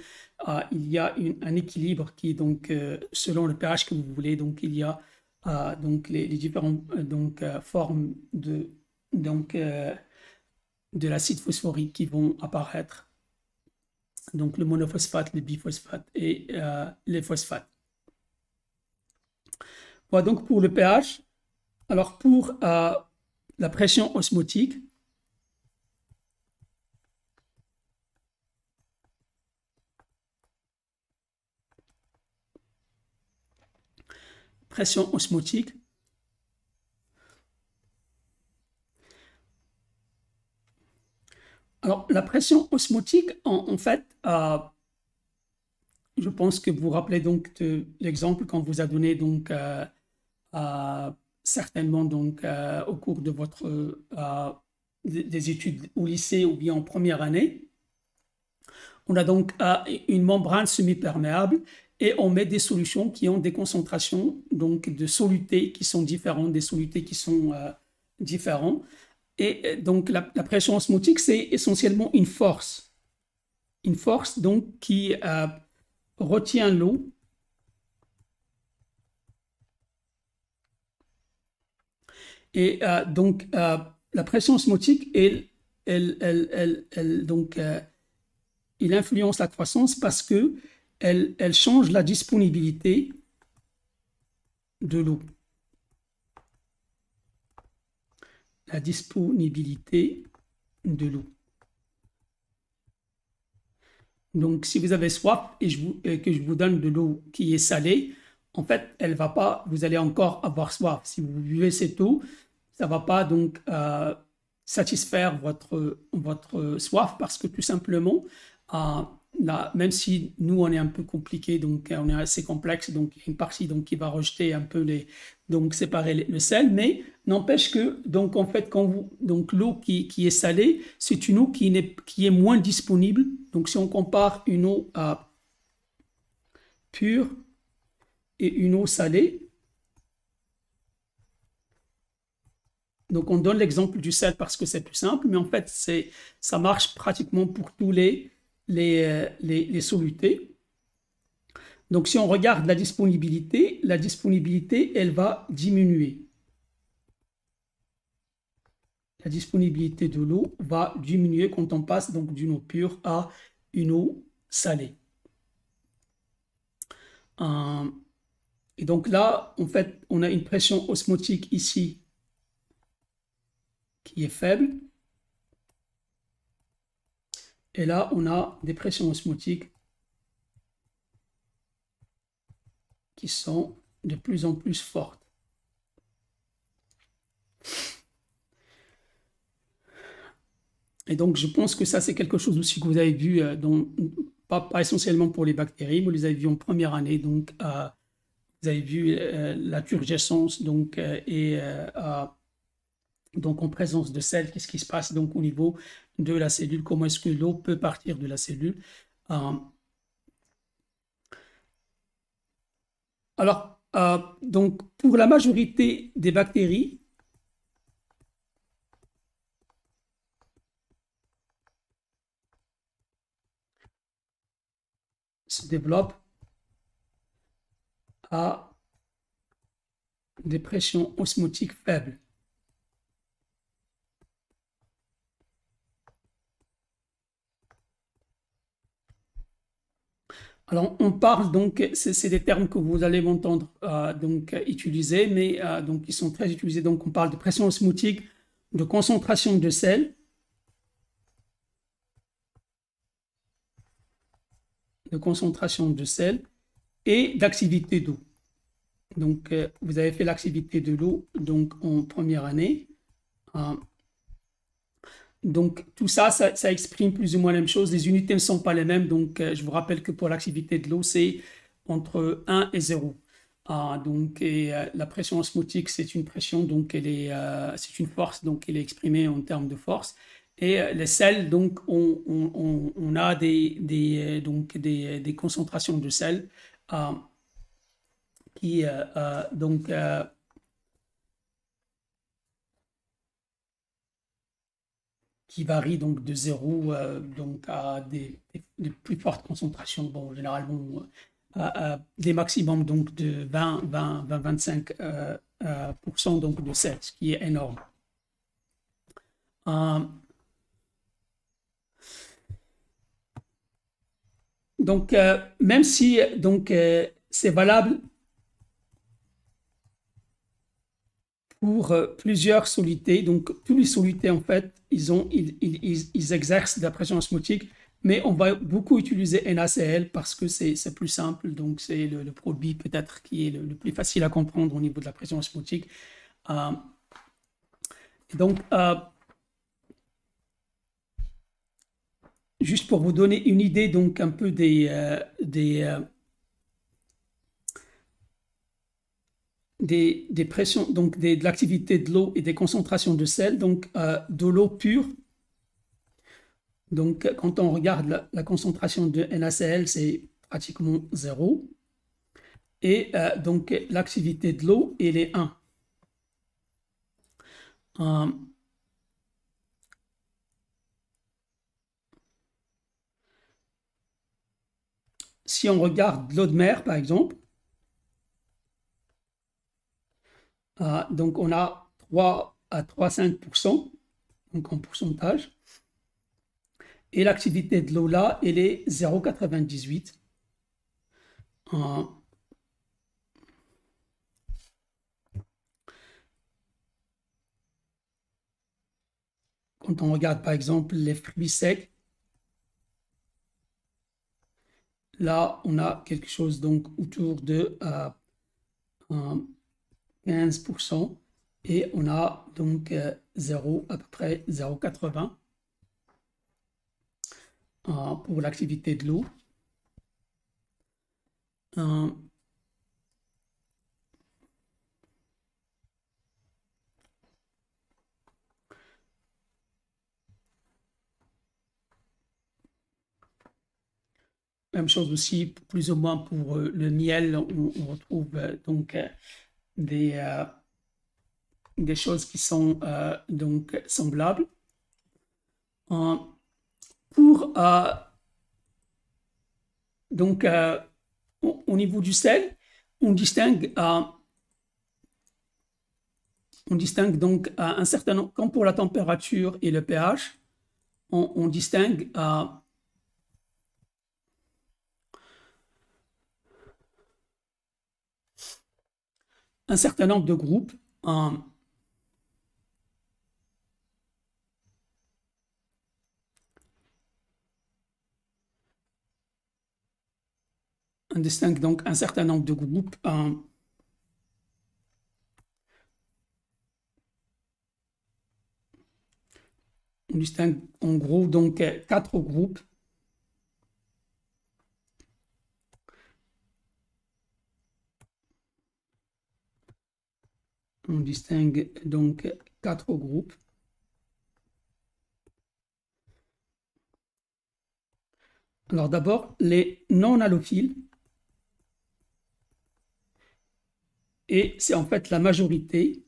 il y a un équilibre qui est donc selon le pH que vous voulez. Donc, il y a donc les différentes formes de l'acide phosphorique qui vont apparaître. Donc, le monophosphate, le biphosphate et les phosphates. Voilà donc pour le pH. Alors, pour la pression osmotique, Alors, la pression osmotique, en fait, je pense que vous vous rappelez donc de l'exemple qu'on vous a donné donc certainement donc au cours de votre des études au lycée ou bien en première année. On a donc une membrane semi-perméable et on met des solutions qui ont des concentrations donc de solutés qui sont différentes, des solutés qui sont différents. Et donc la pression osmotique, c'est essentiellement une force donc qui retient l'eau et donc la pression osmotique, il influence la croissance parce que elle change la disponibilité de l'eau. La disponibilité de l'eau. Donc, si vous avez soif et que je vous donne de l'eau qui est salée, en fait, elle va pas, vous allez encore avoir soif. Si vous buvez cette eau, ça ne va pas donc satisfaire votre soif parce que tout simplement, même si nous, on est un peu compliqué, donc on est assez complexe, donc il y a une partie donc, qui va rejeter un peu séparer le sel, mais n'empêche que, donc en fait, donc l'eau qui est salée, c'est une eau qui est moins disponible. Donc si on compare une eau pure et une eau salée, donc on donne l'exemple du sel parce que c'est plus simple, mais en fait, ça marche pratiquement pour tous les solutés. Donc si on regarde la disponibilité, elle va diminuer. La disponibilité de l'eau va diminuer quand on passe donc d'une eau pure à une eau salée. Et donc là, en fait, on a une pression osmotique ici qui est faible. Et là, on a des pressions osmotiques qui sont de plus en plus fortes. Et donc, je pense que ça, c'est quelque chose aussi que vous avez vu, pas essentiellement pour les bactéries, mais vous les avez vu en première année. Donc, vous avez vu la turgescence donc, donc en présence de sel, qu'est-ce qui se passe donc au niveau de la cellule, comment est-ce que l'eau peut partir de la cellule. Alors, donc, pour la majorité des bactéries, se développent à des pressions osmotiques faibles. Alors, on parle donc, c'est des termes que vous allez m'entendre donc utiliser, mais donc ils sont très utilisés. Donc, on parle de pression osmotique, de concentration de sel, et d'activité d'eau. Donc, vous avez fait l'activité de l'eau donc en première année. Donc, tout ça, ça exprime plus ou moins la même chose. Les unités ne sont pas les mêmes. Donc, je vous rappelle que pour l'activité de l'eau, c'est entre 1 et 0. Donc, la pression osmotique, c'est une pression, donc c'est une force, donc elle est exprimée en termes de force. Et les sels, donc, on a donc des concentrations de sel qui, donc, qui varient donc de 0 donc à des plus fortes concentrations. Bon, généralement, des maximums donc de 25 donc de sel, ce qui est énorme. Donc, même si donc c'est valable pour plusieurs solutés, donc tous les solutés en fait, ils exercent de la pression osmotique, mais on va beaucoup utiliser NaCl parce que c'est plus simple, donc c'est le produit peut-être qui est le plus facile à comprendre au niveau de la pression osmotique. Euh, donc, juste pour vous donner une idée donc un peu des pressions, donc de l'activité de l'eau et des concentrations de sel, donc de l'eau pure. Donc, quand on regarde la concentration de NaCl, c'est pratiquement 0. Et donc, l'activité de l'eau, elle est 1. Si on regarde l'eau de mer, par exemple, donc on a 3 à 3,5%, donc en pourcentage. Et l'activité de l'eau là, elle est 0,98. Quand on regarde par exemple les fruits secs, là on a quelque chose donc autour de 15% et on a donc 0, à peu près 0,80 pour l'activité de l'eau. Même chose aussi, plus ou moins pour le miel, on retrouve donc des, des choses qui sont donc semblables. Pour donc au niveau du sel, on distingue donc un certain nombre, comme pour la température et le pH, on distingue un certain nombre de groupes. On distingue donc un certain nombre de groupes. On distingue en gros donc 4 groupes. On distingue donc 4 groupes. Alors d'abord, les non-halophiles. et c'est en fait la majorité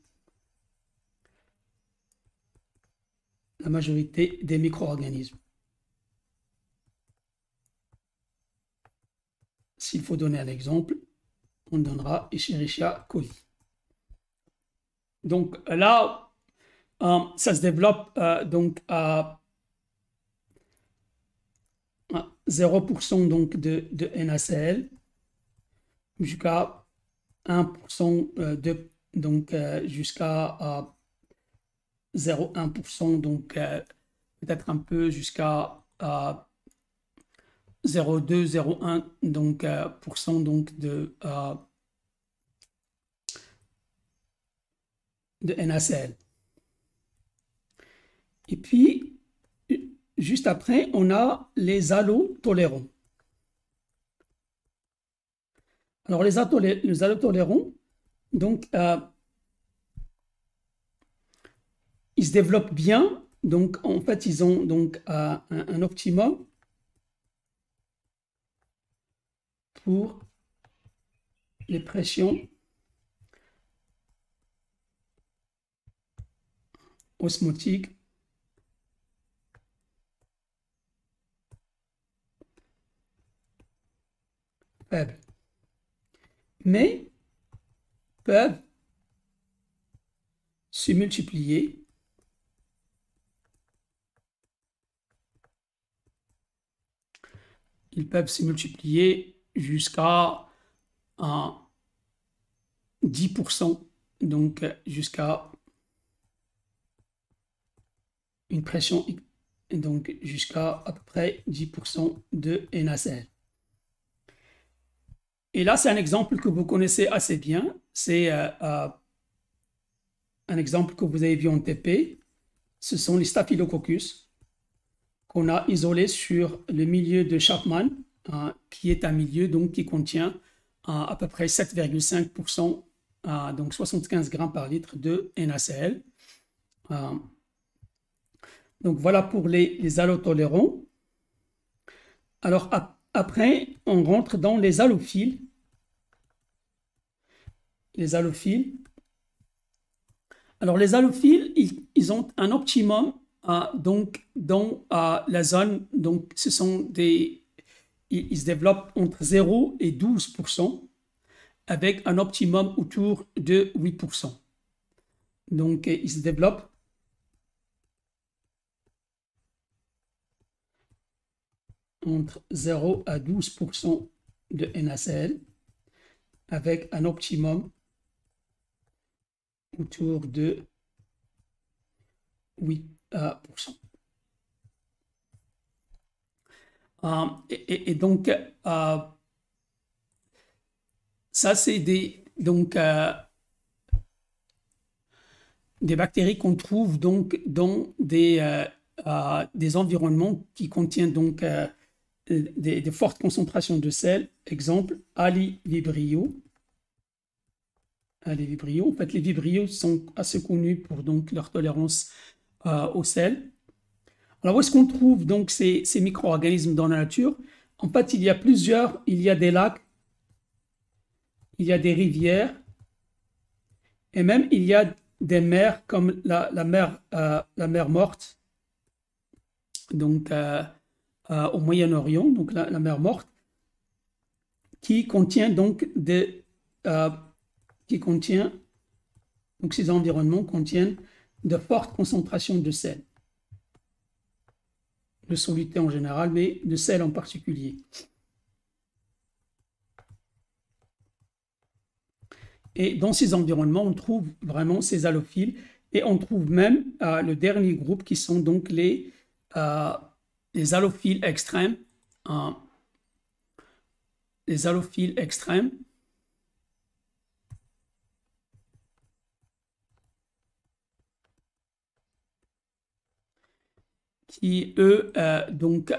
des micro-organismes. S'il faut donner un exemple, on donnera Escherichia coli. Donc là, ça se développe donc à 0% donc de NaCl jusqu'à 1% donc jusqu'à 0,1%, donc peut-être un peu jusqu'à 0,2, 0,1 donc, donc de NaCl. Et puis, juste après, on a les allotolérants. Alors, les allotolérants, donc, ils se développent bien. Donc, en fait, ils ont donc un optimum pour les pressions osmotiques faibles, mais peuvent se multiplier jusqu'à 10%, donc jusqu'à une pression, donc jusqu'à peu près 10% de NaCl. Et là, c'est un exemple que vous connaissez assez bien. C'est un exemple que vous avez vu en TP. Ce sont les Staphylococcus qu'on a isolés sur le milieu de Chapman, qui est un milieu donc, qui contient à peu près 7,5%, donc 75 grammes par litre de NaCl. Donc voilà pour les allotolérants. Alors après, on rentre dans les allophiles. Les allophiles. Alors les allophiles, ils ont un optimum donc dans la zone. Donc ce sont ils se développent entre 0 et 12% avec un optimum autour de 8%. Donc ils se développent entre 0 à 12% de NaCl avec un optimum autour de 8%. Et donc, ça, c'est des bactéries qu'on trouve donc dans des environnements qui contiennent donc des fortes concentrations de sel. Exemple, Ali Vibrio. Les vibrios. En fait, les vibrios sont assez connus pour donc leur tolérance au sel. Alors, où est-ce qu'on trouve donc ces micro-organismes dans la nature? En fait, il y a des lacs, il y a des rivières, et même il y a des mers comme la mer Morte, donc au Moyen-Orient, donc la mer Morte, qui contient donc donc ces environnements contiennent de fortes concentrations de sel, de soluté en général, mais de sel en particulier. Et dans ces environnements, on trouve vraiment ces halophiles et on trouve même le dernier groupe qui sont donc les halophiles extrêmes. Les halophiles extrêmes qui, eux, donc,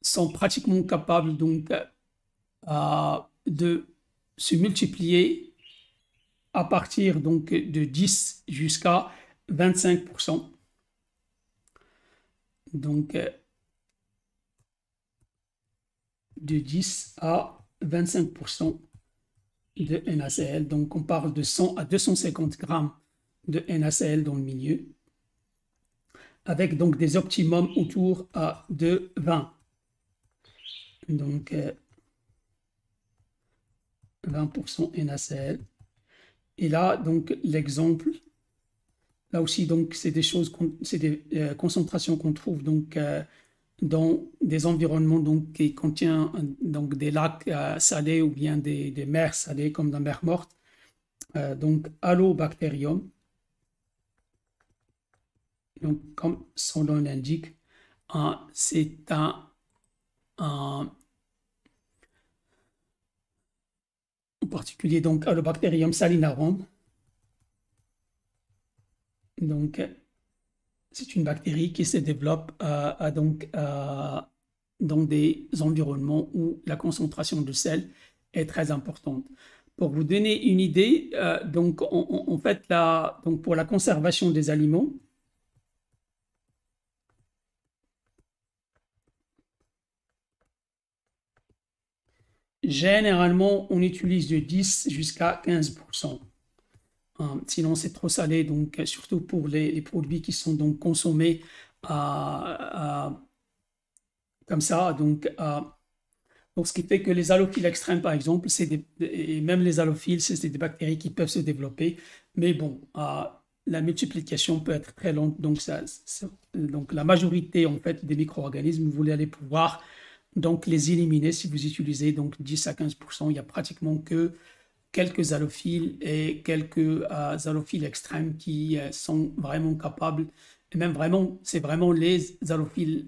sont pratiquement capables donc, de se multiplier à partir donc, de 10 jusqu'à 25%. Donc, de 10 à 25% de NaCl. Donc, on parle de 100 à 250 grammes de NaCl dans le milieu, avec donc des optimums autour de 20. Donc, 20% NaCl. Et là, donc, l'exemple, là aussi, donc, c'est des choses, c'est des concentrations qu'on trouve donc dans des environnements donc, qui contiennent donc, des lacs salés ou bien des mers salées comme la mer Morte. Donc, Halobacterium. Donc, comme son nom l'indique, c'est en particulier donc Halobacterium salinarum. Donc, c'est une bactérie qui se développe dans des environnements où la concentration de sel est très importante. Pour vous donner une idée, donc en fait, donc pour la conservation des aliments, généralement, on utilise de 10 jusqu'à 15%. Sinon, c'est trop salé, donc surtout pour les produits qui sont donc consommés comme ça. Donc, ce qui fait que les halophiles extrêmes, par exemple, et même les halophiles, c'est des bactéries qui peuvent se développer. Mais bon, la multiplication peut être très lente. Donc, donc la majorité en fait, des micro-organismes, vous allez pouvoir donc, les éliminer si vous utilisez donc, 10 à 15%. Il n'y a pratiquement que quelques halophiles et quelques halophiles extrêmes qui sont vraiment capables. Et même vraiment, c'est vraiment les halophiles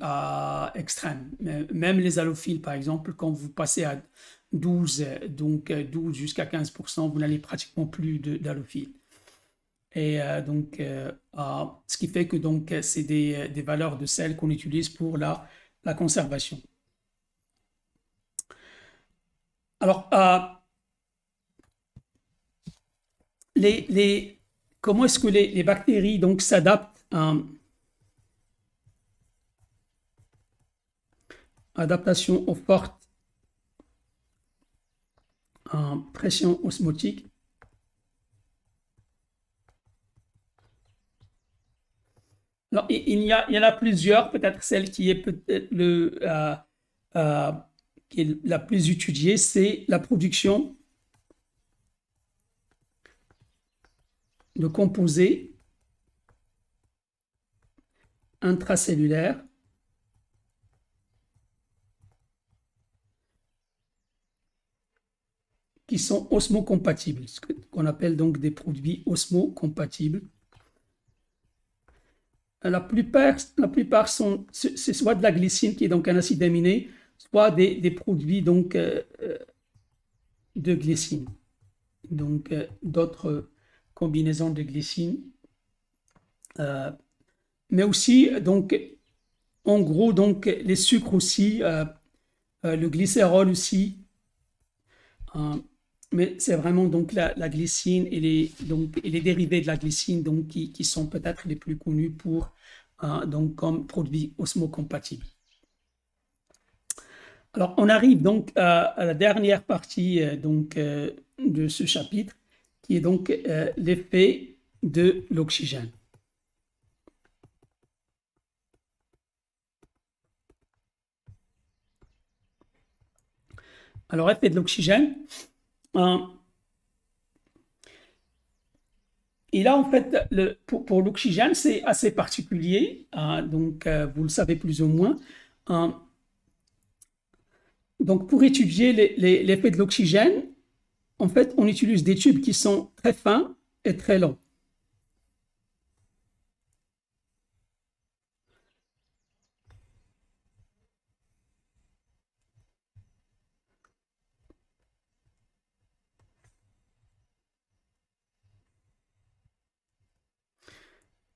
extrêmes. Même les halophiles, par exemple, quand vous passez à 12, donc 12 jusqu'à 15%, vous n'avez pratiquement plus d'halophiles. Et donc, ce qui fait que donc c'est des valeurs de sel qu'on utilise pour la conservation. Alors, comment est-ce que les bactéries donc s'adaptent adaptation aux fortes pression osmotique. Alors, il y en a plusieurs, peut-être celle qui est peut-être qui est la plus étudiée, c'est la production de composés intracellulaires qui sont osmocompatibles, ce qu'on appelle donc des produits osmocompatibles. La plupart sont, c'est soit de la glycine qui est donc un acide aminé, soit des produits donc de glycine, donc d'autres combinaisons de glycine, mais aussi donc en gros donc les sucres aussi, le glycérol aussi, mais c'est vraiment donc la glycine et les dérivés de la glycine donc qui sont peut-être les plus connus pour donc comme produits osmocompatibles. Alors, on arrive donc à la dernière partie donc, de ce chapitre, qui est donc l'effet de l'oxygène. Alors, effet de l'oxygène. Et là, en fait, pour l'oxygène, c'est assez particulier. Donc, vous le savez plus ou moins. Donc, pour étudier l'effet de l'oxygène, en fait, on utilise des tubes qui sont très fins et très longs.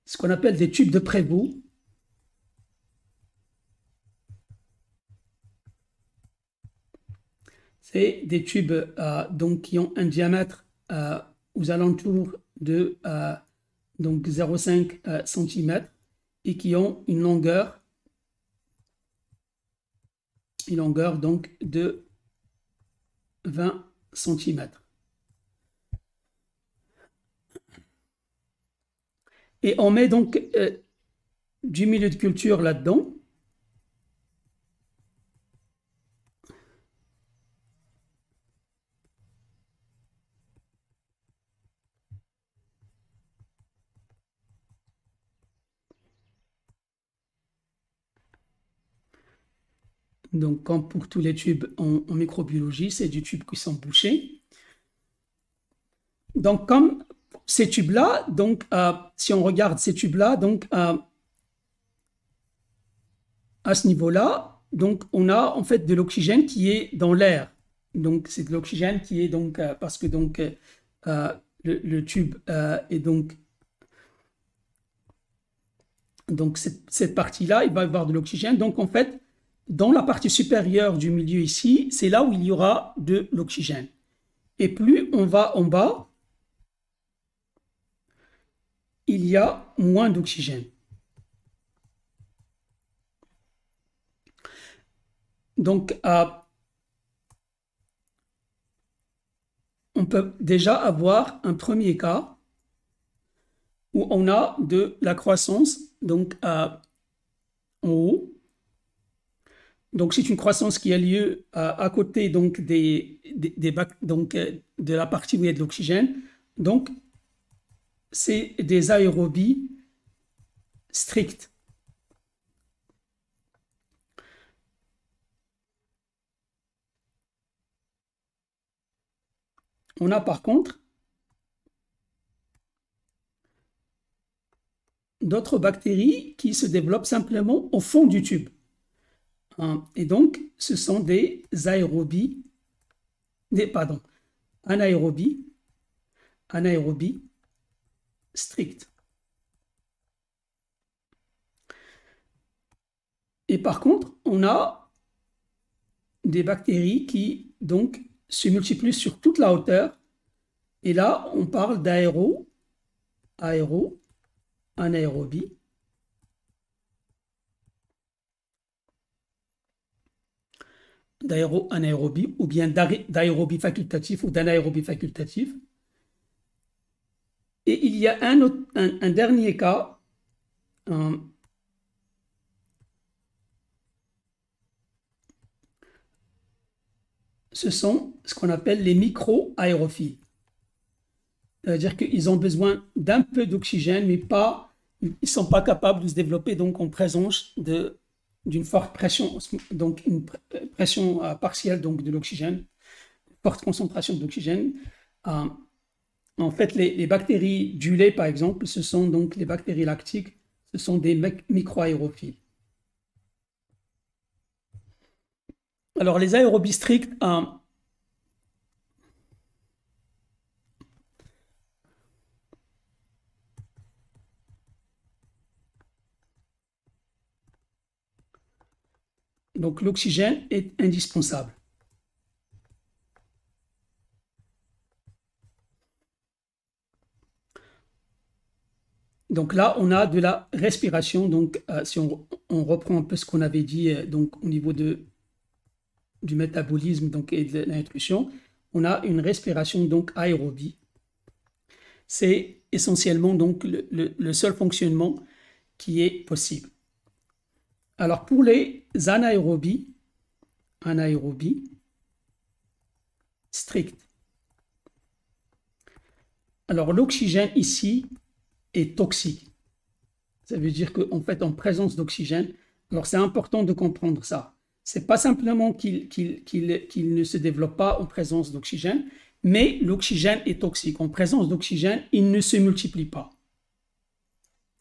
Ce qu'on appelle des tubes de Prévost. C'est des tubes donc, qui ont un diamètre aux alentours de donc 0,5 cm et qui ont une longueur donc de 20 cm. et on met donc du milieu de culture là-dedans. Donc, comme pour tous les tubes en microbiologie, c'est des tubes qui sont bouchés. Donc, comme ces tubes-là, donc, si on regarde ces tubes-là, donc, à ce niveau-là, donc, on a en fait de l'oxygène qui est dans l'air. Donc, c'est de l'oxygène qui est donc, parce que donc, le tube est donc cette partie-là, il va y avoir de l'oxygène. Donc, en fait, dans la partie supérieure du milieu ici, c'est là où il y aura de l'oxygène. Et plus on va en bas, il y a moins d'oxygène. Donc, on peut déjà avoir un premier cas où on a de la croissance donc, en haut. Donc, c'est une croissance qui a lieu à côté donc, donc, de la partie où il y a de l'oxygène. Donc, c'est des aérobies strictes. On a par contre d'autres bactéries qui se développent simplement au fond du tube. Et donc, ce sont des aérobies, pardon, anaérobies strictes. Et par contre, on a des bactéries qui donc se multiplient sur toute la hauteur. Et là, on parle anaérobie, anaérobie ou bien d'aérobie facultatif ou d'anaérobie facultatif. Et il y a un dernier cas, ce sont ce qu'on appelle les micro-aérophiles. C'est-à-dire qu'ils ont besoin d'un peu d'oxygène, mais ils ne sont pas capables de se développer donc en présence d'une forte pression, donc une pression partielle donc de l'oxygène, forte concentration d'oxygène. En fait, les bactéries du lait, par exemple, ce sont donc les bactéries lactiques, ce sont des micro-aérophiles. Alors, les aérobies strictes, donc l'oxygène est indispensable. Donc là, on a de la respiration. Donc, si on reprend un peu ce qu'on avait dit donc, au niveau du métabolisme donc, et de l'intuition, on a une respiration donc aérobie. C'est essentiellement donc le seul fonctionnement qui est possible. Alors pour les anaérobies strictes, alors l'oxygène ici est toxique. Ça veut dire qu'en fait, en présence d'oxygène, alors c'est important de comprendre ça. C'est pas simplement qu'il ne se développe pas en présence d'oxygène, mais l'oxygène est toxique. En présence d'oxygène, il ne se multiplie pas.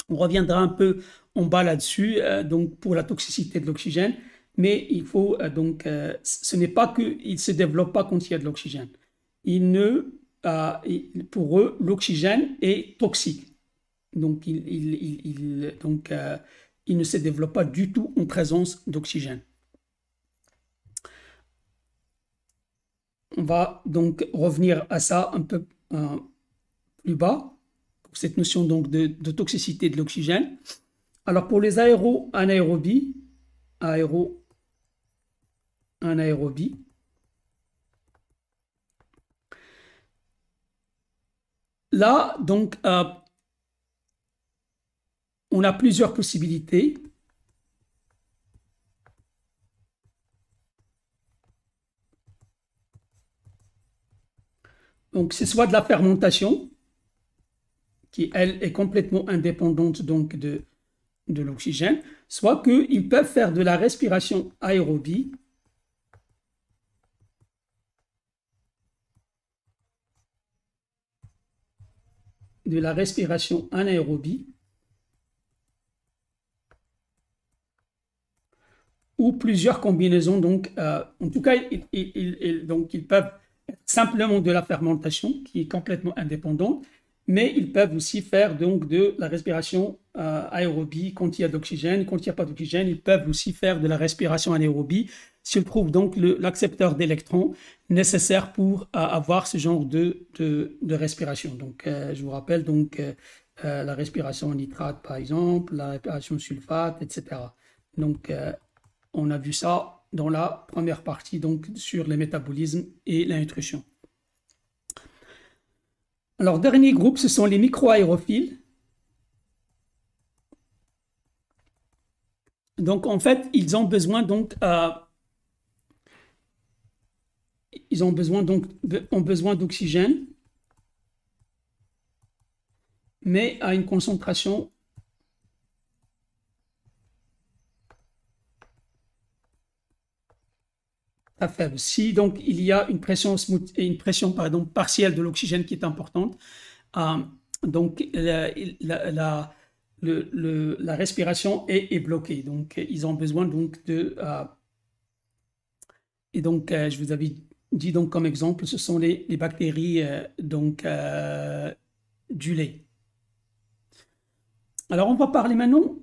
On reviendra un peu en bas là-dessus, donc pour la toxicité de l'oxygène, mais il faut donc, ce n'est pas qu'il ne se développe pas quand il y a de l'oxygène. Pour eux, l'oxygène est toxique. Donc, il ne se développe pas du tout en présence d'oxygène. On va donc revenir à ça un peu plus bas, pour cette notion donc de toxicité de l'oxygène. Alors, pour les anaérobies, là, donc, on a plusieurs possibilités. Donc, c'est soit de la fermentation, qui, elle, est complètement indépendante donc, de l'oxygène, soit qu'ils peuvent faire de la respiration aérobie, anaérobie, ou plusieurs combinaisons. Donc, en tout cas, donc, ils peuvent simplement de la fermentation, qui est complètement indépendante, mais ils peuvent aussi faire donc de la respiration aérobie quand il y a d'oxygène. Quand il n'y a pas d'oxygène, ils peuvent aussi faire de la respiration anaérobie s'ils trouvent donc l'accepteur d'électrons nécessaire pour avoir ce genre de respiration. Donc, je vous rappelle donc la respiration en nitrate, par exemple, la respiration sulfate, etc. Donc, on a vu ça dans la première partie donc, sur le métabolisme et la nutrition. Alors, dernier groupe, ce sont les microaérophiles. Donc, en fait, ils ont besoin d'oxygène, mais à une concentration très faible. Si donc il y a une pression partielle de l'oxygène qui est importante, donc la respiration est bloquée. Donc ils ont besoin donc de et donc je vous avais dit donc comme exemple, ce sont les bactéries du lait. Alors on va parler maintenant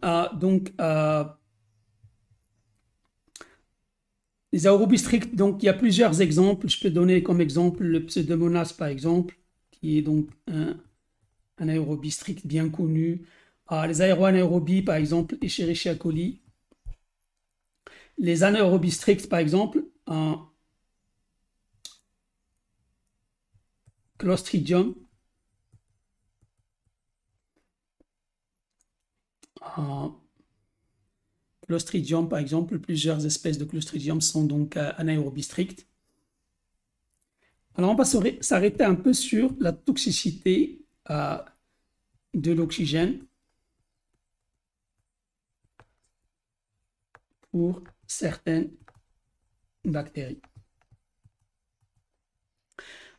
les aérobies strictes. Donc il y a plusieurs exemples. Je peux donner comme exemple le Pseudomonas par exemple, qui est donc un aérobie strict bien connu. Les aéroanaérobies par exemple, Escherichia coli. Les anaérobies strictes par exemple, Clostridium. Clostridium, par exemple, plusieurs espèces de Clostridium sont donc anaérobies strictes. Alors, on va s'arrêter un peu sur la toxicité de l'oxygène pour certaines bactéries.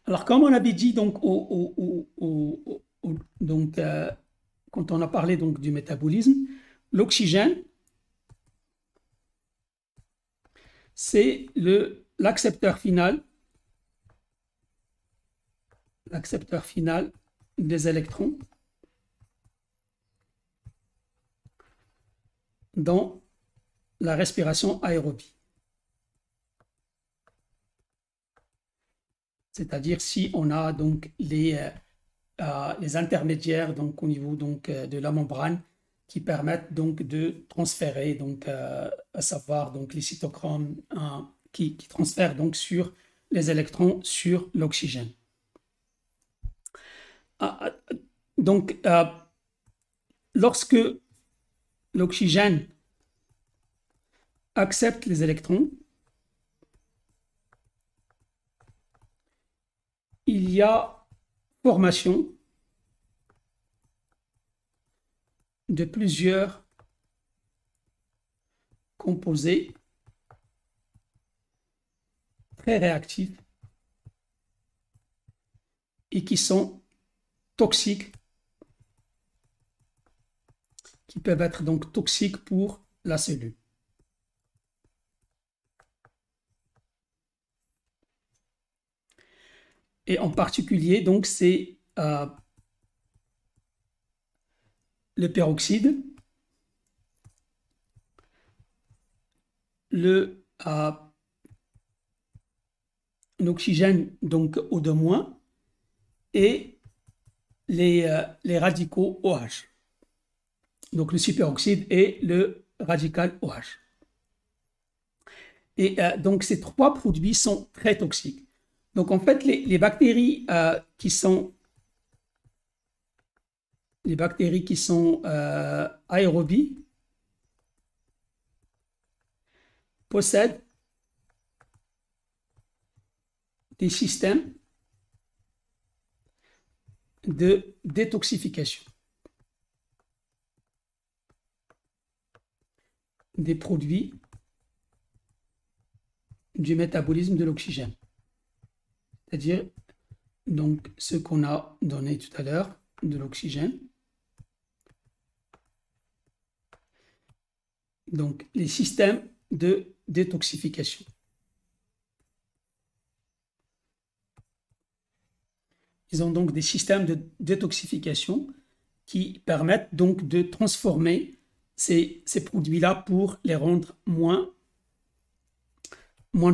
Alors, comme on avait dit donc, quand on a parlé donc, du métabolisme, l'oxygène, c'est l'accepteur final des électrons dans la respiration aérobie. C'est-à-dire si on a donc les intermédiaires donc, au niveau donc, de la membrane qui permettent donc de transférer, donc, à savoir donc, les cytochromes qui transfèrent donc sur les électrons sur l'oxygène. Donc, lorsque l'oxygène accepte les électrons, il y a formation de plusieurs composés très réactifs et qui sont toxiques, qui peuvent être donc toxiques pour la cellule. Et en particulier, donc, c'est le peroxyde, l'oxygène, donc O2-, et les radicaux OH. Donc le superoxyde et le radical OH. Et donc ces trois produits sont très toxiques. Donc en fait, les bactéries qui sont les bactéries qui sont aérobies possèdent des systèmes de détoxification des produits du métabolisme de l'oxygène. C'est-à-dire, donc, ce qu'on a donné tout à l'heure, de l'oxygène. Donc, les systèmes de détoxification. Ils ont donc des systèmes de détoxification qui permettent donc de transformer ces produits-là pour les rendre moins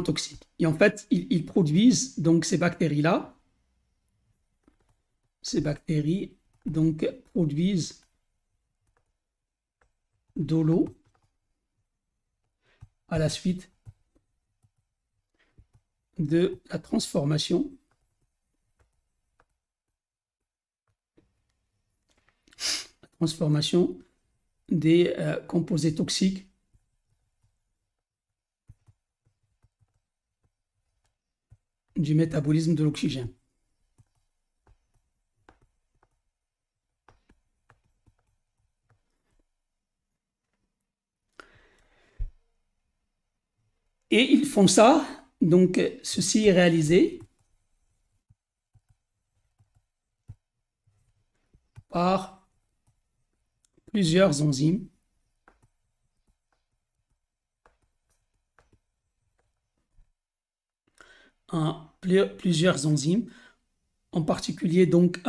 toxiques. Et en fait, ils produisent donc ces bactéries-là. Ces bactéries donc produisent de l'eau à la suite de la transformation des composés toxiques du métabolisme de l'oxygène. Et ils font ça, donc ceci est réalisé par plusieurs enzymes en particulier donc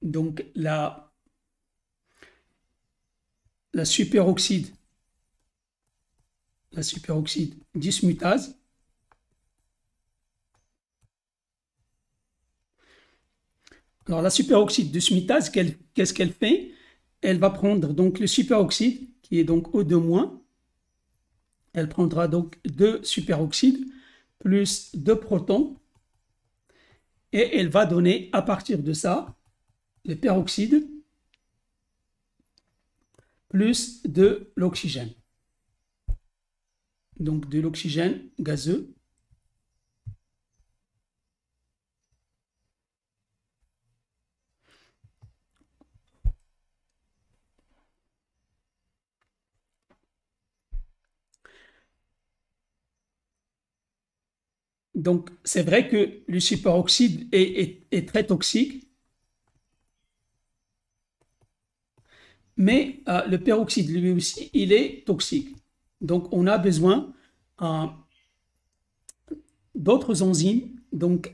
donc la superoxyde dismutase. Alors la superoxyde dismutase, qu'est-ce qu'elle fait? Elle va prendre donc le superoxyde qui est donc O2-. Elle prendra donc 2 superoxydes plus 2 protons et elle va donner à partir de ça le peroxyde plus de l'oxygène. Donc de l'oxygène gazeux. Donc c'est vrai que le superoxyde est très toxique, mais le peroxyde lui aussi, il est toxique. Donc on a besoin d'autres enzymes donc,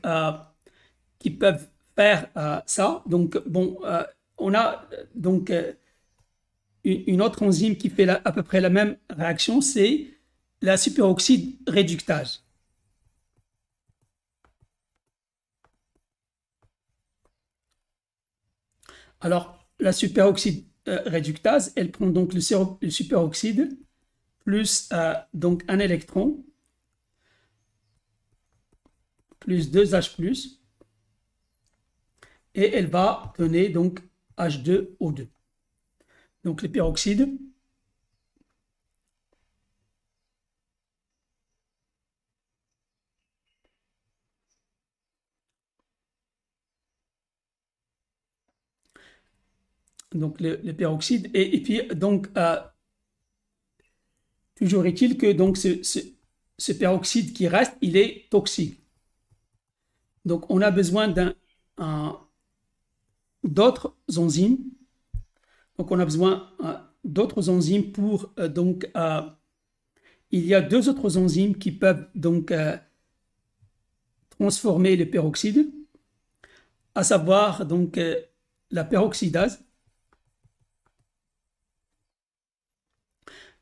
qui peuvent faire ça. Donc bon, on a donc une autre enzyme qui fait à peu près la même réaction, c'est la superoxyde réductase. Alors, la superoxyde réductase, elle prend donc le superoxyde plus donc un électron plus 2H+, et elle va donner donc H2O2. Donc les peroxydes donc le peroxyde et puis donc toujours est-il que donc ce peroxyde qui reste, il est toxique. Donc on a besoin d'autres enzymes. Donc on a besoin d'autres enzymes pour donc il y a 2 autres enzymes qui peuvent donc transformer le peroxyde, à savoir donc la peroxydase.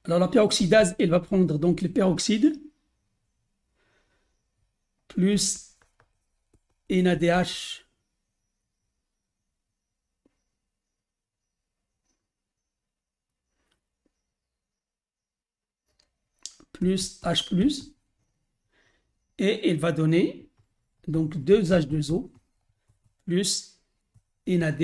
Alors la peroxydase, elle va prendre donc le peroxyde plus NADH plus H+, et elle va donner donc 2H2O plus NAD+.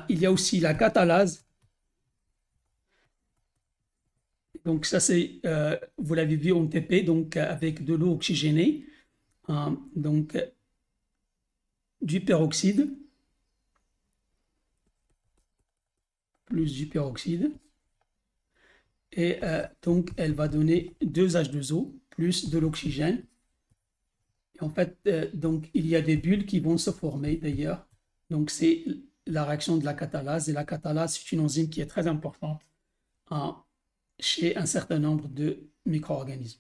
Il y a aussi la catalase. Donc ça c'est, vous l'avez vu en TP, donc avec de l'eau oxygénée, donc du peroxyde, plus du peroxyde, et donc elle va donner 2H2O plus de l'oxygène. En fait, donc il y a des bulles qui vont se former d'ailleurs, donc c'est la réaction de la catalase, et la catalase c'est une enzyme qui est très importante chez un certain nombre de micro-organismes.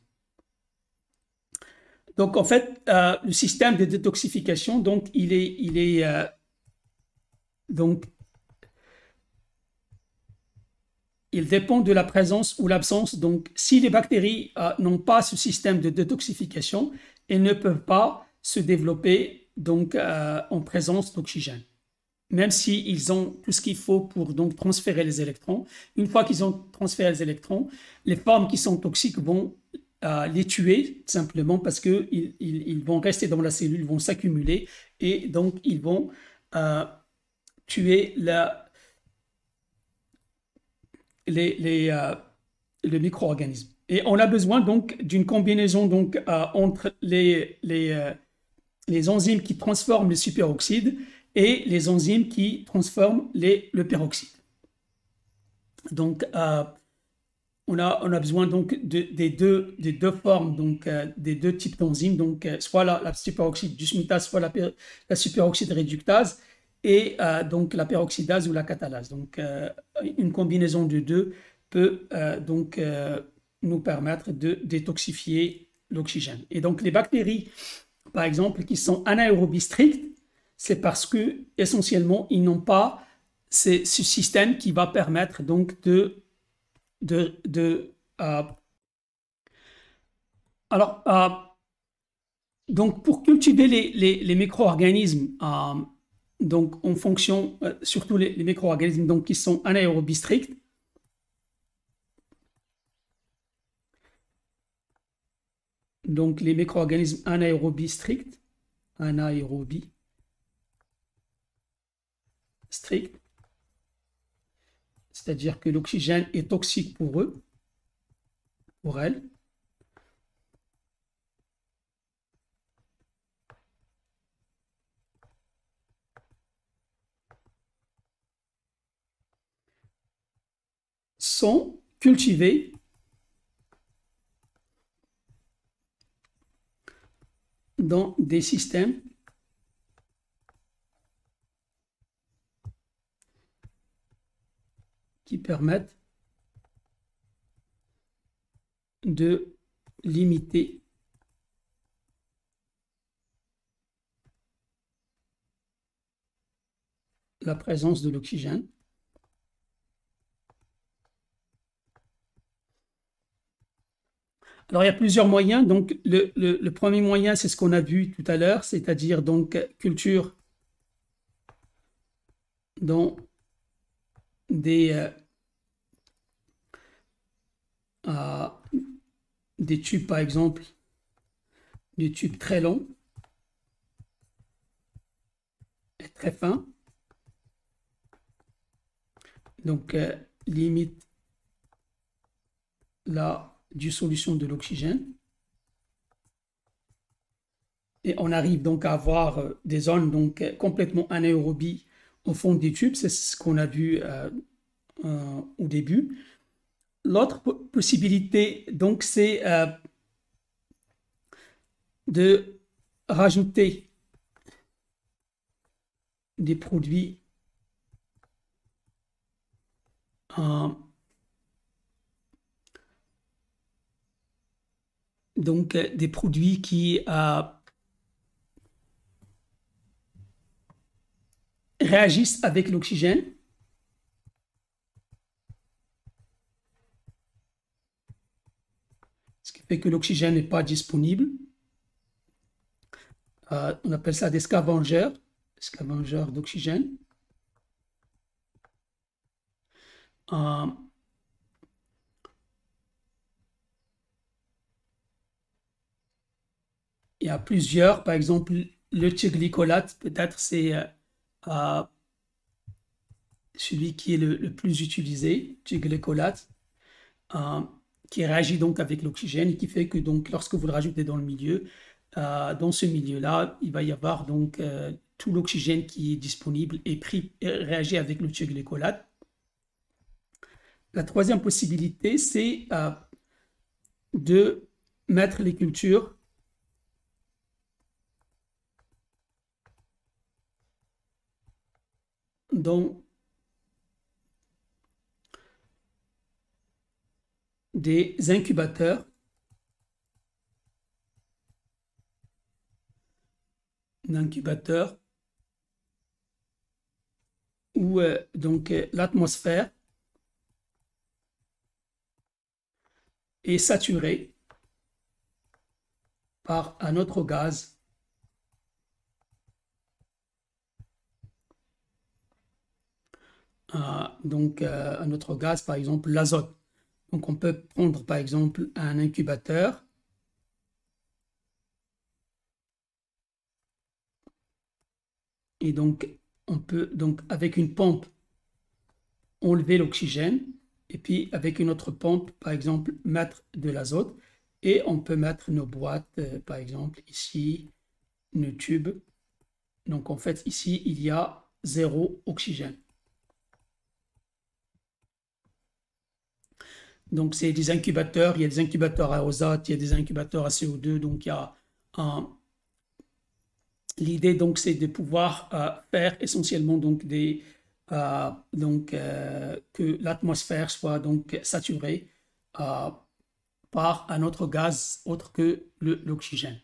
Donc, en fait, le système de détoxification, donc, il dépend de la présence ou l'absence. Donc, si les bactéries n'ont pas ce système de détoxification, elles ne peuvent pas se développer donc, en présence d'oxygène. Même s'ils ont tout ce qu'il faut pour donc transférer les électrons. Une fois qu'ils ont transféré les électrons, les formes qui sont toxiques vont les tuer simplement parce qu'ils vont rester dans la cellule, vont s'accumuler et donc ils vont tuer le micro-organisme. Et on a besoin donc d'une combinaison donc, entre les enzymes qui transforment les superoxydes et les enzymes qui transforment le peroxyde. Donc, on a besoin donc des deux formes, donc des deux types d'enzymes, donc soit la superoxyde du SMITase, soit la superoxyde réductase, et donc la peroxydase ou la catalase. Donc, une combinaison de deux peut donc nous permettre de détoxifier l'oxygène. Et donc, les bactéries, par exemple, qui sont anaérobies strictes, c'est parce que essentiellement ils n'ont pas ce système qui va permettre donc donc pour cultiver les micro-organismes, donc en fonction, surtout les micro-organismes donc, qui sont anaérobies stricts, donc les micro-organismes anaérobies stricts, c'est-à-dire que l'oxygène est toxique pour eux, pour elles. Sont cultivés dans des systèmes qui permettent de limiter la présence de l'oxygène. Alors, il y a plusieurs moyens. Donc, le premier moyen, c'est ce qu'on a vu tout à l'heure, c'est-à-dire donc culture dans des tubes, par exemple, des tubes très longs et très fins. Donc, limite la dissolution de l'oxygène. Et on arrive donc à avoir des zones donc, complètement anaérobies au fond des tubes. C'est ce qu'on a vu au début. L'autre possibilité, donc, c'est de rajouter des produits donc des produits qui réagissent avec l'oxygène. Ce qui fait que l'oxygène n'est pas disponible. On appelle ça des scavengeurs d'oxygène. y a plusieurs, par exemple, le thioglycolate, peut-être c'est celui qui est le plus utilisé, thioglycolate, qui réagit donc avec l'oxygène et qui fait que donc lorsque vous le rajoutez dans le milieu, dans ce milieu-là, il va y avoir donc tout l'oxygène qui est disponible et pris et réagit avec le thioglycolate. La troisième possibilité, c'est de mettre les cultures dans des incubateurs où donc l'atmosphère est saturée par un autre gaz un autre gaz, par exemple l'azote. Donc on peut prendre par exemple un incubateur et donc on peut donc avec une pompe enlever l'oxygène et puis avec une autre pompe par exemple mettre de l'azote et on peut mettre nos boîtes par exemple ici, nos tubes. Donc en fait ici il y a 0 oxygène. Donc, c'est des incubateurs. Il y a des incubateurs à azote, il y a des incubateurs à CO2. Donc, il y a l'idée, donc, c'est de pouvoir faire essentiellement donc, que l'atmosphère soit donc saturée par un autre gaz autre que l'oxygène.